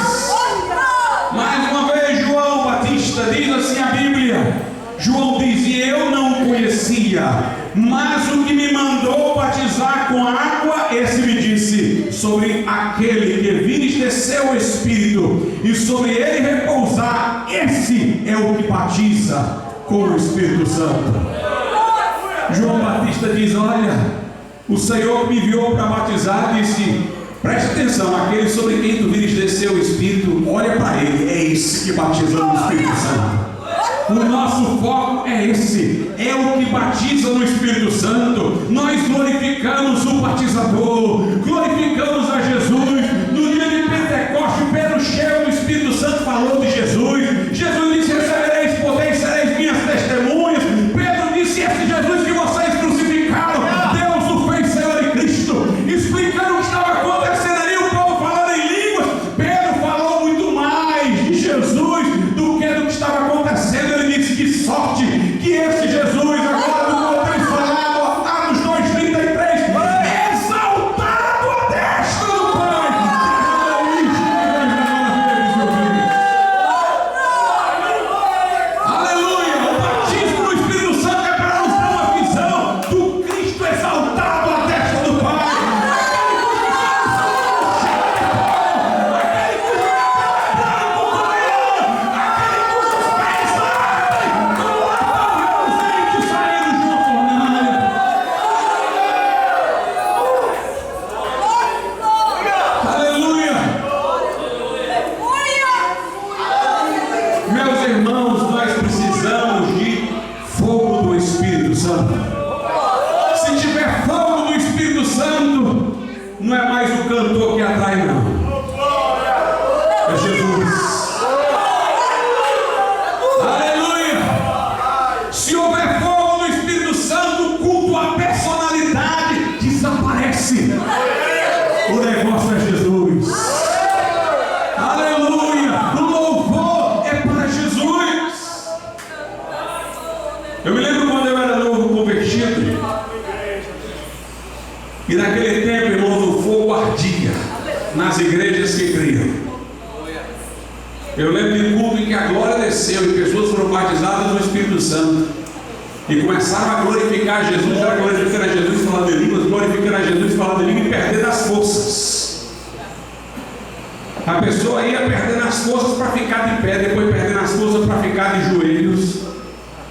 mais uma vez João Batista diz assim a Bíblia. João diz: e eu não o conhecia, mas o que me mandou batizar com água, esse me disse: sobre aquele que vires descer o Espírito, e sobre ele repousar, esse é o que batiza com o Espírito Santo. João Batista diz: olha, o Senhor me enviou para batizar, disse: preste atenção, aquele sobre quem tu vires descer o Espírito, olha para ele, é esse que batiza no Espírito Santo. O nosso foco é esse, é o que batiza no Espírito Santo. Nós glorificamos o batizador, glorificamos a Jesus. No dia de Pentecostes, Pedro, cheio do Espírito Santo, falou de Jesus. Jesus disse: recebereis poder e sereis minhas testemunhas. Pedro disse: esse Jesus que vocês crucificaram, Deus o fez Senhor e Cristo, explicando o que estava acontecendo ali, o povo falando em línguas. Pedro falou muito mais de Jesus do que do que estava acontecendo. Ele disse: que sorte que esse Jesus, agora do qual temos falado, Atos 2,33, exaltado à destra do Pai. Aleluia! O batismo no Espírito Santo é para nos dar uma visão do Cristo exaltado à destra do Pai. Aleluia! Meus irmãos, nós precisamos de fogo do Espírito Santo. Se tiver fogo do Espírito Santo, não é mais o cantor que atrai, não. É Jesus. Aleluia! Se houver fogo do Espírito Santo, o culto à personalidade desaparece. O negócio é Jesus. Aleluia! O louvor é para Jesus. Eu me lembro quando eu era novo convertido, e naquele tempo, irmãos, o fogo ardia nas igrejas que criam. Eu lembro de um culto em que a glória desceu e pessoas foram batizadas no Espírito Santo e começaram a glorificar Jesus, era glorificar a Jesus falando em línguas, glorificar a Jesus falando em línguas e perdendo as forças. A pessoa ia perdendo as forças para ficar de pé, depois perdendo as forças para ficar de joelhos,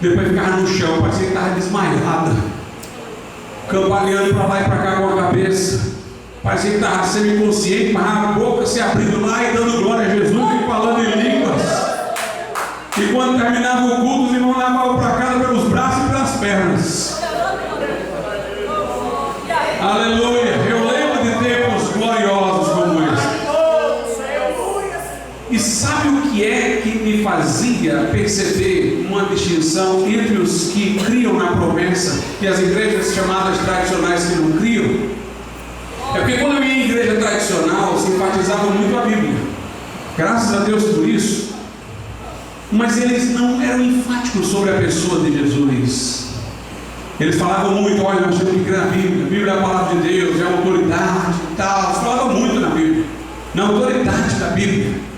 depois ficava no chão, parecia que estava desmaiada, cambaleando para lá e para cá com a cabeça. Parecia que estava semi-consciente, mas a boca se abrindo lá e dando glória a Jesus e falando em línguas. E quando terminava o culto, os irmãos levavam para casa pelos braços e pelas pernas. Aleluia! Eu lembro de tempos gloriosos como esse. E sabe o que é que me fazia perceber uma distinção entre os que criam na promessa e as igrejas chamadas tradicionais que não criam? É porque quando eu ia em igreja tradicional, se enfatizava muito a Bíblia. Graças a Deus por isso. Mas eles não eram enfáticos sobre a pessoa de Jesus. Eles falavam muito, olha, nós temos que crer na Bíblia. A Bíblia é a palavra de Deus, é a autoridade e tal. Eles falavam muito na Bíblia, na autoridade da Bíblia.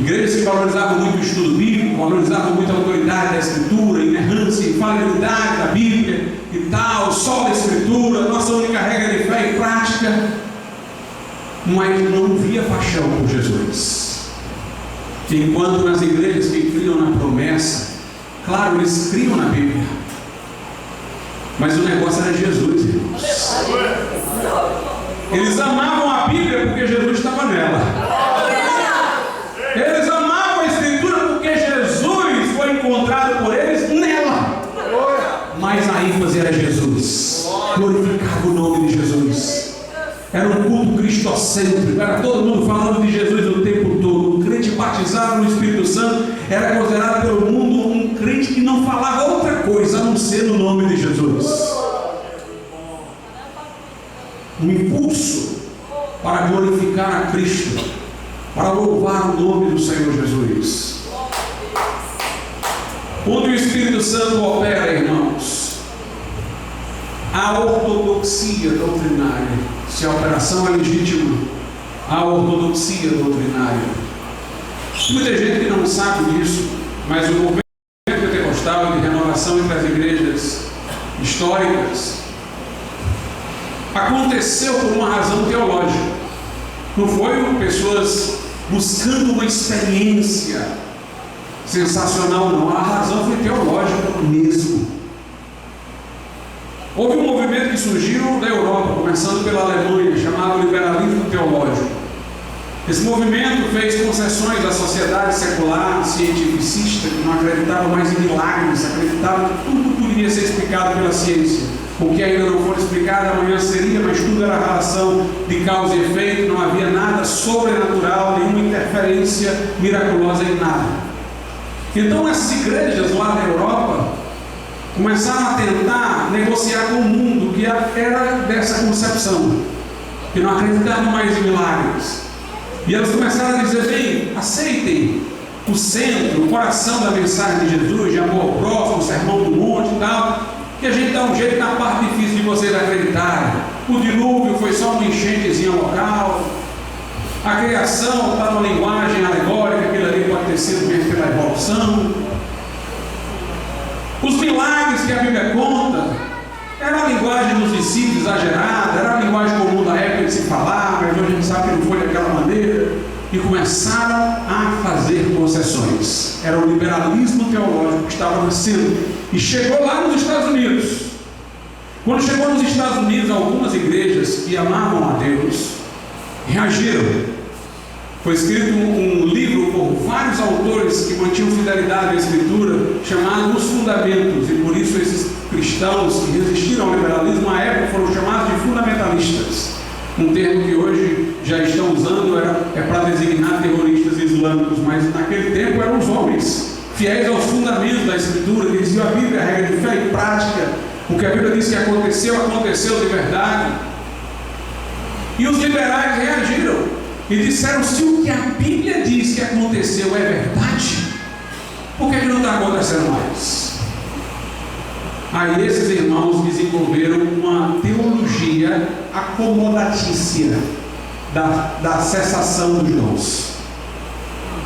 Igrejas que valorizavam muito o estudo bíblico, valorizavam muito a autoridade da Escritura, inerrância e infalibilidade da Bíblia e tal, só da Escritura, nossa única regra de fé e prática. Mas não via paixão por Jesus. Enquanto nas igrejas que criam na promessa, claro, eles criam na Bíblia, mas o negócio era Jesus, irmãos. Eles amavam a Bíblia porque Jesus estava nela. Eles amavam a Escritura porque Jesus foi encontrado por eles nela. Mas a ênfase era Jesus. Glorificava o nome de Jesus. Era um culto cristocêntrico. Era todo mundo falando de Jesus o tempo todo. Um crente batizado no Espírito Santo era considerado pelo mundo um crente que não falava outra coisa a não ser no nome de Jesus. Um impulso para glorificar a Cristo, para louvar o nome do Senhor Jesus. Onde o Espírito Santo opera, irmãos, a ortodoxia doutrinária. Se a operação é legítima, a ortodoxia doutrinária. Muita gente que não sabe disso, mas o movimento pentecostal de renovação entre as igrejas históricas aconteceu por uma razão teológica. Não foi pessoas buscando uma experiência sensacional, não. A razão foi teológica mesmo. Houve um movimento que surgiu da Europa, começando pela Alemanha, chamado liberalismo teológico. Esse movimento fez concessões à sociedade secular, cientificista, que não acreditava mais em milagres, acreditava que tudo poderia ser explicado pela ciência. O que ainda não for explicado amanhã seria, mas tudo era relação de causa e efeito, não havia nada sobrenatural, nenhuma interferência miraculosa em nada. Então essas igrejas lá na Europa começaram a tentar negociar com o mundo que era dessa concepção, que não acreditavam mais em milagres. E elas começaram a dizer, bem, aceitem o centro, o coração da mensagem de Jesus, de amor ao próximo, o sermão do monte e tal, que a gente dá um jeito na parte difícil de vocês acreditarem. O dilúvio foi só uma enchentezinha local, a criação está numa linguagem alegórica, aquilo ali pode ter sido mesmo pela evolução. Os milagres que a Bíblia conta era a linguagem dos discípulos exagerada, era a linguagem comum da época de se falar, mas hoje a gente sabe que não foi daquela maneira. E começaram a fazer concessões. Era o liberalismo teológico que estava nascendo. E chegou lá nos Estados Unidos. Quando chegou nos Estados Unidos, algumas igrejas que amavam a Deus reagiram. Foi escrito um livro por vários autores que mantinham fidelidade à Escritura, chamado Os Fundamentos, e por isso esses cristãos que resistiram ao liberalismo à época foram chamados de fundamentalistas. Um termo que hoje já estão usando é para designar terroristas islâmicos, mas naquele tempo eram os homens fiéis aos fundamentos da Escritura, que diziam a Bíblia, a regra de fé e prática. O que a Bíblia diz que aconteceu, aconteceu de verdade. E os liberais reagiram e disseram, se o que a Bíblia diz que aconteceu é verdade, por que não está acontecendo mais? Aí esses irmãos desenvolveram uma teologia acomodatícia da cessação dos dons.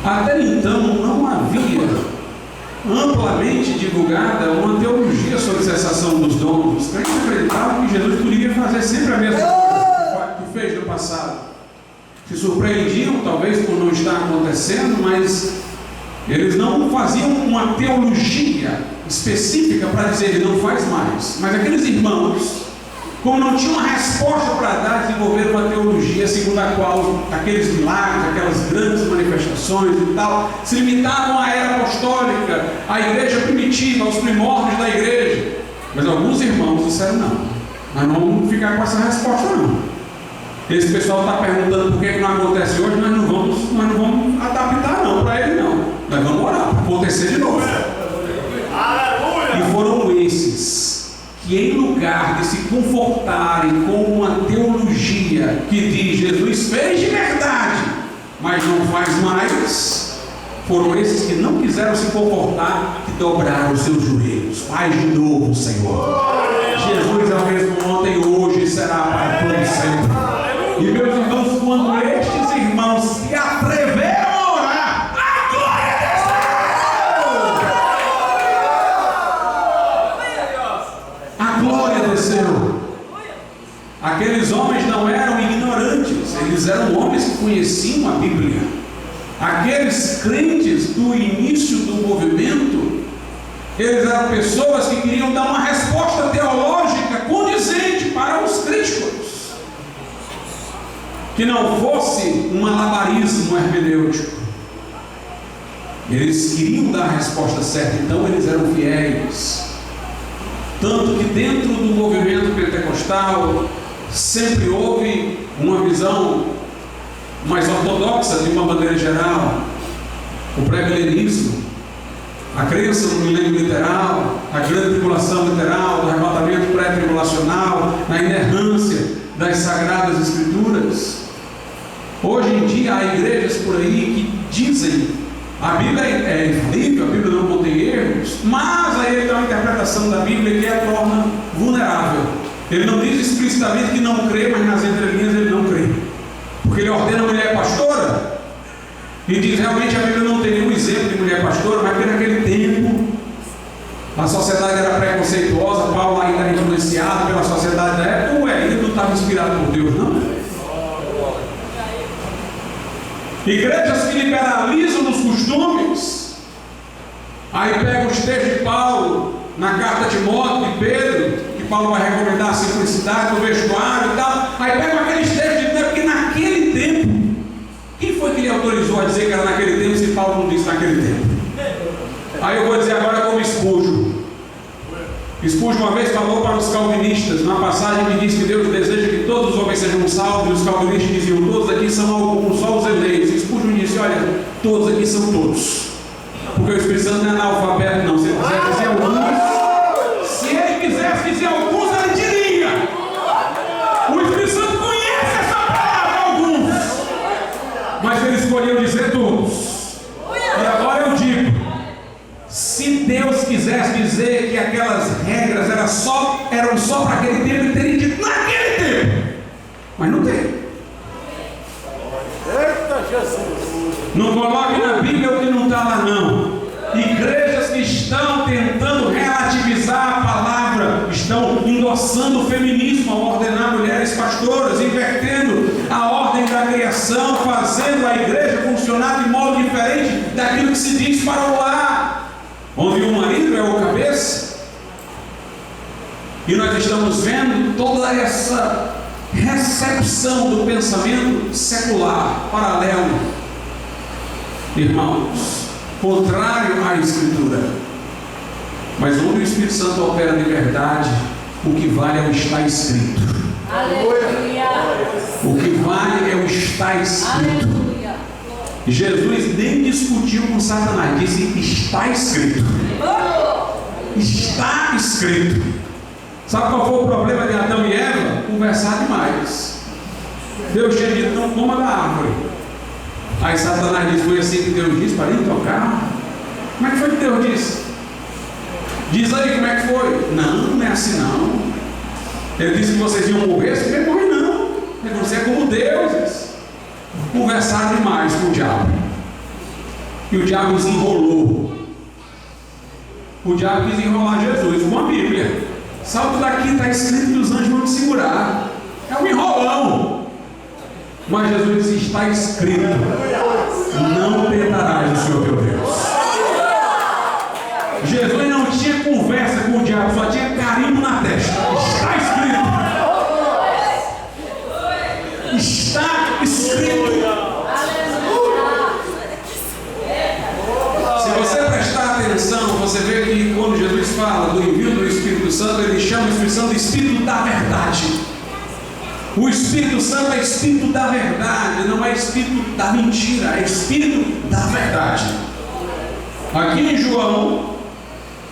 Até então não havia amplamente divulgada uma teologia sobre cessação dos dons. Os crentes acreditavam que Jesus poderia fazer sempre a mesma coisa que fez no passado. Se surpreendiam talvez por não estar acontecendo, mas eles não faziam uma teologia específica para dizer ele não faz mais. Mas aqueles irmãos, como não tinham uma resposta para dar, desenvolveram uma teologia segundo a qual aqueles milagres, aquelas grandes manifestações e tal, se limitavam à era apostólica, à igreja primitiva, aos primórdios da igreja. Mas alguns irmãos disseram não, nós não vamos ficar com essa resposta não. Esse pessoal está perguntando por que não acontece hoje, nós não vamos adaptar não para ele não. Nós vamos orar para acontecer de novo. E foram esses que, em lugar de se confortarem com uma teologia dia que diz Jesus fez de verdade, mas não faz mais, foram esses que não quiseram se comportar, que dobraram os seus joelhos. Faz de novo, Senhor. Jesus é o mesmo ontem, hoje e será para todo sempre. E meus irmãos, quando estes irmãos se atreveram a orar, a glória desceu. A glória desceu. Aqueles homens não eram ignorantes, eles eram homens que conheciam a Bíblia. Aqueles crentes do início do movimento, eles eram pessoas que queriam dar uma resposta teológica condizente para os críticos, que não fosse um malabarismo hermenêutico. Eles queriam dar a resposta certa, então eles eram fiéis. Tanto que dentro do movimento pentecostal sempre houve uma visão mais ortodoxa de uma maneira geral, o pré-milenismo, a crença no milênio literal, a grande tribulação literal, o arrebatamento pré-tribulacional, na inerrância das sagradas escrituras. Hoje em dia há igrejas por aí que dizem a Bíblia é infalível, a Bíblia não contém erros, mas aí ele tem uma interpretação da Bíblia que a torna vulnerável. Ele não diz explicitamente que não crê, mas nas entrelinhas ele não crê, porque ele ordena a mulher pastora e diz realmente a Bíblia não tem nenhum exemplo de mulher pastora, mas porque naquele tempo a sociedade era preconceituosa, Paulo ainda era influenciado pela sociedade da época. Ué, ele não estava inspirado por Deus, não? Igrejas que liberalizam os costumes, aí pega os textos de Paulo na carta de Timóteo, de Pedro, que Paulo vai recomendar a simplicidade do vestuário e tal, aí pega aqueles textos de Deus, porque naquele tempo, quem foi que lhe autorizou a dizer que era naquele tempo, se Paulo não disse naquele tempo? Aí eu vou dizer agora como Spurgeon. Spurgeon uma vez falou para os calvinistas, numa passagem que diz que Deus deseja que todos os homens sejam salvos, e os calvinistas diziam, todos aqui são alguns, só os eleitos. E Spurgeon disse, olha, todos aqui são todos, porque o Espírito Santo não é analfabeto não. Se ele quiser dizer alguns, se ele quisesse dizer alguns, ele diria. O Espírito Santo conhece essa palavra, alguns, mas ele escolheu dizer todos. E agora eu digo, se Deus quisesse dizer que aquelas regras eram só para aquele tempo, ele teria dito naquele tempo, mas não tem. Eita Jesus! Não coloque na Bíblia o que não está lá, não. Igrejas que estão tentando relativizar a palavra, estão endossando o feminismo ao ordenar mulheres pastoras, invertendo a ordem da criação, fazendo a igreja funcionar de modo diferente daquilo que se diz para o lar, onde o marido é o cabeça. E nós estamos vendo toda essa recepção do pensamento secular, paralelo, irmãos, contrário à Escritura. Mas onde o Espírito Santo opera de verdade, o que vale é o está escrito. Aleluia. O que vale é o está escrito. Aleluia. Jesus nem discutiu com Satanás, disse está escrito. Está escrito. Sabe qual foi o problema de Adão e Eva? Conversar demais. Deus tinha dito, não coma da árvore. Aí Satanás disse, foi assim que Deus disse para ele tocar? Como é que foi que Deus disse? Diz aí como é que foi. Não é assim não. Ele disse que vocês iam morrer, você não vai morrer não. Você é como deuses. Conversaram demais com o diabo. E o diabo desenrolou. O diabo quis enrolar Jesus com a Bíblia. Salto daqui, está escrito que os anjos vão te segurar. É um enrolão. Mas Jesus disse, está escrito, não tentarás o Senhor teu Deus. Jesus não tinha conversa com o diabo, só tinha carimbo na testa. Está escrito. Está escrito. Se você prestar atenção, você vê que quando Jesus fala do envio do Espírito Santo, ele chama o Espírito Santo de Espírito da verdade. O Espírito Santo é Espírito da verdade, não é Espírito da mentira, é Espírito da verdade. Aqui em João,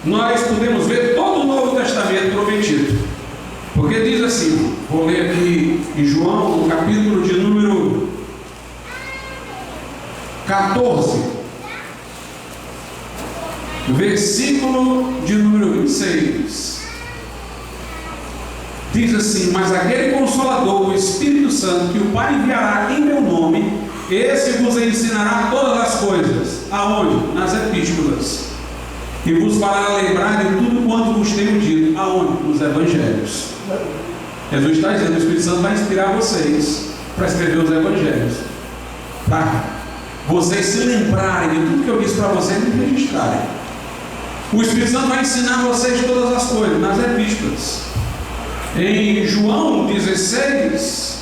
nós podemos ver todo o Novo Testamento prometido. Porque diz assim, vou ler aqui em João, no capítulo de número 14, versículo de número 26. Diz assim: mas aquele Consolador, o Espírito Santo, que o Pai enviará em meu nome, esse vos ensinará todas as coisas. Aonde? Nas epístolas. E vos fará lembrar de tudo quanto vos tenho dito. Aonde? Nos evangelhos. Jesus está dizendo: o Espírito Santo vai inspirar vocês para escrever os evangelhos, para vocês se lembrarem de tudo que eu disse para vocês e registrarem. O Espírito Santo vai ensinar vocês todas as coisas nas epístolas. Em João 16,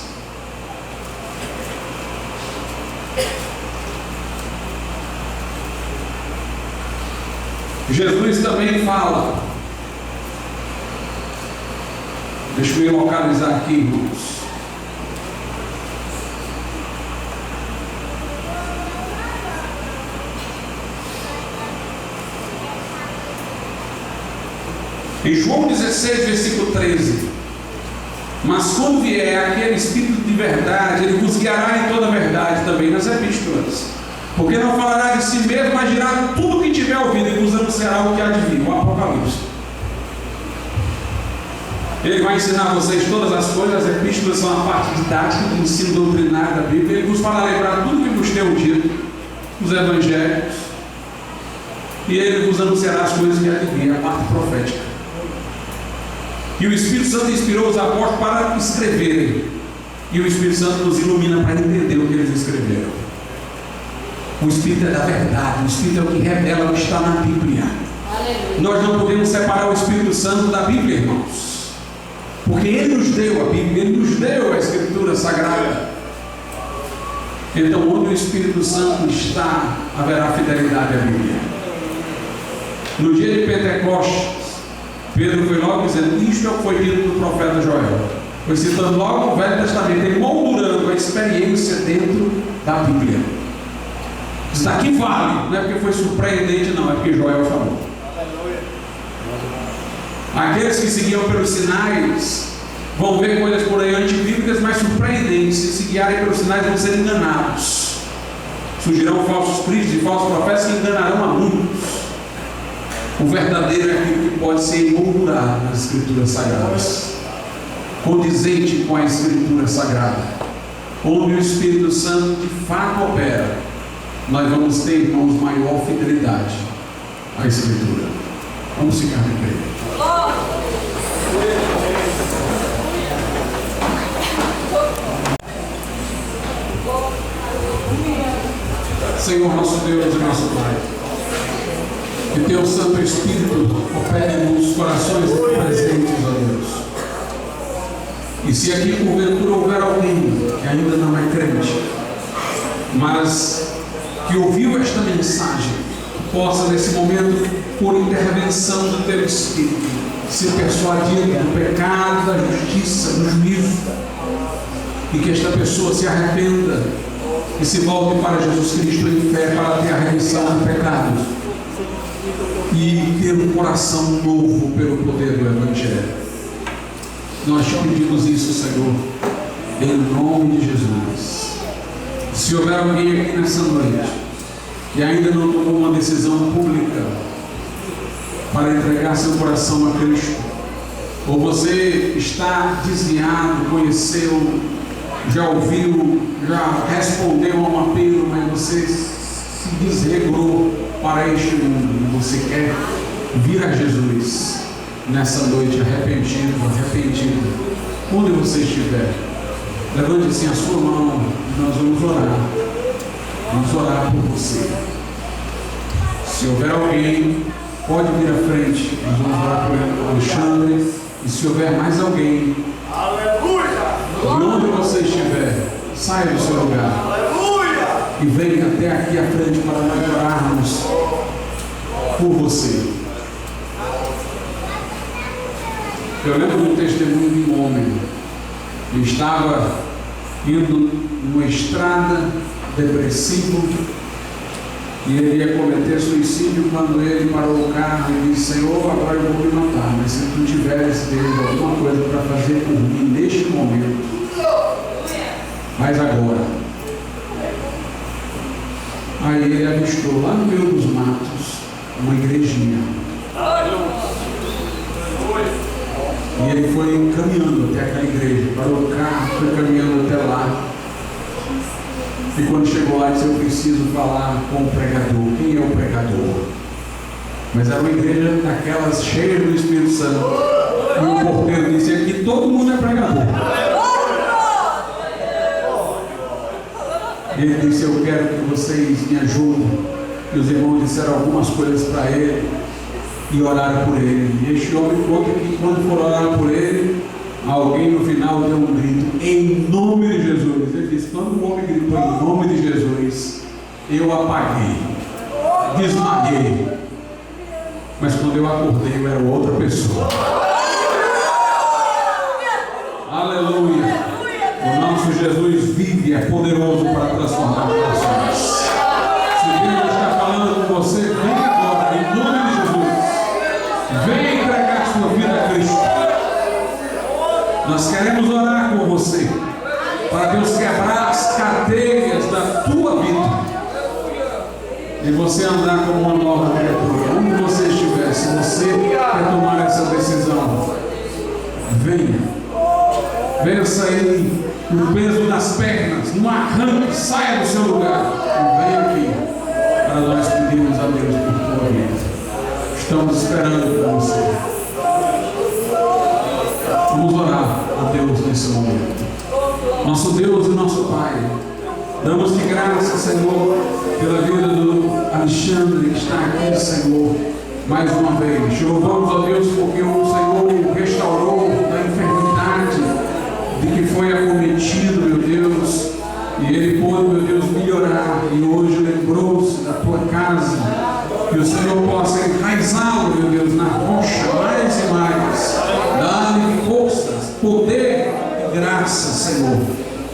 Jesus também fala. Deixa eu localizar aqui, irmãos. Em João 16, versículo 13: mas quando vier aquele Espírito de verdade, ele vos guiará em toda a verdade, também nas epístolas, porque não falará de si mesmo, mas dirá tudo o que tiver ouvido e vos anunciará o que há de vir. O Apocalipse. Ele vai ensinar vocês todas as coisas. As epístolas são a parte didática do ensino doutrinário da Bíblia. Ele vos fará lembrar tudo o que vos tenho dito, os evangelhos, e ele vos anunciará as coisas que há de vir, a parte profética. E o Espírito Santo inspirou os apóstolos para escreverem, e o Espírito Santo nos ilumina para entender o que eles escreveram. O Espírito é da verdade, o Espírito é o que revela o que está na Bíblia. Aleluia. Nós não podemos separar o Espírito Santo da Bíblia, irmãos, porque Ele nos deu a Bíblia, Ele nos deu a Escritura Sagrada. Então, onde o Espírito Santo está, haverá fidelidade à Bíblia. No dia de Pentecostes, Pedro foi logo dizendo: isto é o que foi dito do profeta Joel. Foi citando logo o Velho Testamento, emoldurando a experiência dentro da Bíblia. Isso daqui vale, não é porque foi surpreendente, não, é porque Joel falou. Aqueles que seguiam pelos sinais vão ver coisas por aí antibíblicas, mas surpreendentes. Se guiarem pelos sinais, vão ser enganados. Surgirão falsos cristos e falsos profetas que enganarão a muitos. O verdadeiro é aquilo que pode ser emoldurado nas Escrituras Sagradas, condizente com a Escritura Sagrada, onde o Espírito Santo de fato opera. Nós vamos ter, irmãos, maior fidelidade à Escritura. Vamos ficar de pé. Senhor nosso Deus e nosso Pai, que Teu Santo Espírito opere nos corações presentes, ó Deus. E se aqui porventura houver alguém que ainda não é crente, mas que ouviu esta mensagem, possa nesse momento, por intervenção do Teu Espírito, ser persuadido do pecado, da justiça, do juízo, e que esta pessoa se arrependa e se volte para Jesus Cristo em fé, para ter a remissão do pecado e ter um coração novo pelo poder do Evangelho. Nós te pedimos isso, Senhor, em nome de Jesus. Se houver alguém aqui nessa noite que ainda não tomou uma decisão pública para entregar seu coração a Cristo, ou você está desviado, conheceu, já ouviu, já respondeu a um apelo, mas você se desregrou para este mundo, e você quer vir a Jesus nessa noite arrependido, onde você estiver, levante assim a sua mão e nós vamos orar por você. Se houver alguém, pode vir à frente, nós vamos orar por Alexandre, e se houver mais alguém, de onde você estiver, saia do seu lugar e venha até aqui à frente para nós orarmos por você. Eu lembro de um testemunho de um homem que estava indo numa estrada, depressivo, E ele ia cometer suicídio quando ele parou o carro e disse: Senhor, agora eu vou me matar, mas se tu tiveres, Deus, alguma coisa para fazer por mim neste momento, faz agora. Aí ele avistou lá no meio dos matos uma igrejinha. E ele foi caminhando até aquela igreja, parou o carro, foi caminhando até lá. E quando chegou lá, disse: eu preciso falar com o pregador. Quem é o pregador? Mas era uma igreja daquelas cheias do Espírito Santo. E o porteiro disse: aqui todo mundo é pregador. Ele disse: eu quero que vocês me ajudem. E os irmãos disseram algumas coisas para ele e oraram por ele. E este homem conta que quando foram orar por ele, alguém no final deu um grito: em nome de Jesus. Ele disse: quando o homem gritou em nome de Jesus, eu apaguei, desmaguei. Mas quando eu acordei, eu era outra pessoa. Aleluia! O nosso Jesus vive, é poderoso para transformar corações. Se Deus está falando com você, vem agora, em nome de Jesus. Vem entregar sua vida a Cristo. Nós queremos orar com você, para Deus quebrar as cadeias da tua vida e você andar como uma nova criatura. Onde você estiver, se você quer tomar essa decisão, venha sair no peso das pernas, no arranque, saia do seu lugar e venha aqui para nós pedirmos a Deus por tua vida. Estamos esperando por você. Vamos orar a Deus nesse momento. Nosso Deus e nosso Pai, damos-te graças, Senhor, pela vida do Alexandre que está aqui, Senhor, mais uma vez. Louvamos a Deus porque o Senhor o restaurou da enfermidade de que foi acometido, meu Deus, e ele pôde, meu Deus, melhorar, e hoje lembrou-se da tua casa. Que o Senhor possa enraizá-lo, meu Deus, na rocha mais e mais. Dá-lhe forças, poder e graça, Senhor,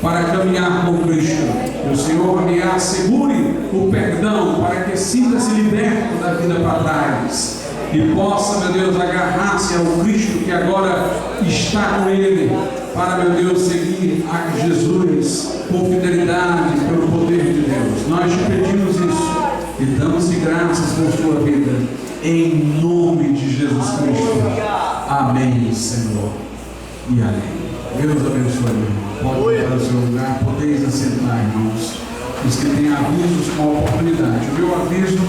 para caminhar com Cristo. Que o Senhor lhe assegure o perdão, para que sinta-se liberto da vida para trás. E possa, meu Deus, agarrar-se ao Cristo que agora está com ele, para, meu Deus, seguir a Jesus com fidelidade pelo poder de Deus. Nós te pedimos isso e damos-te graças por sua vida, em nome de Jesus Cristo. Amém, Senhor, e amém. Deus abençoe, irmão. Pode ir para o seu lugar, podeis assentar, irmãos. Os que têm avisos com a oportunidade. O meu aviso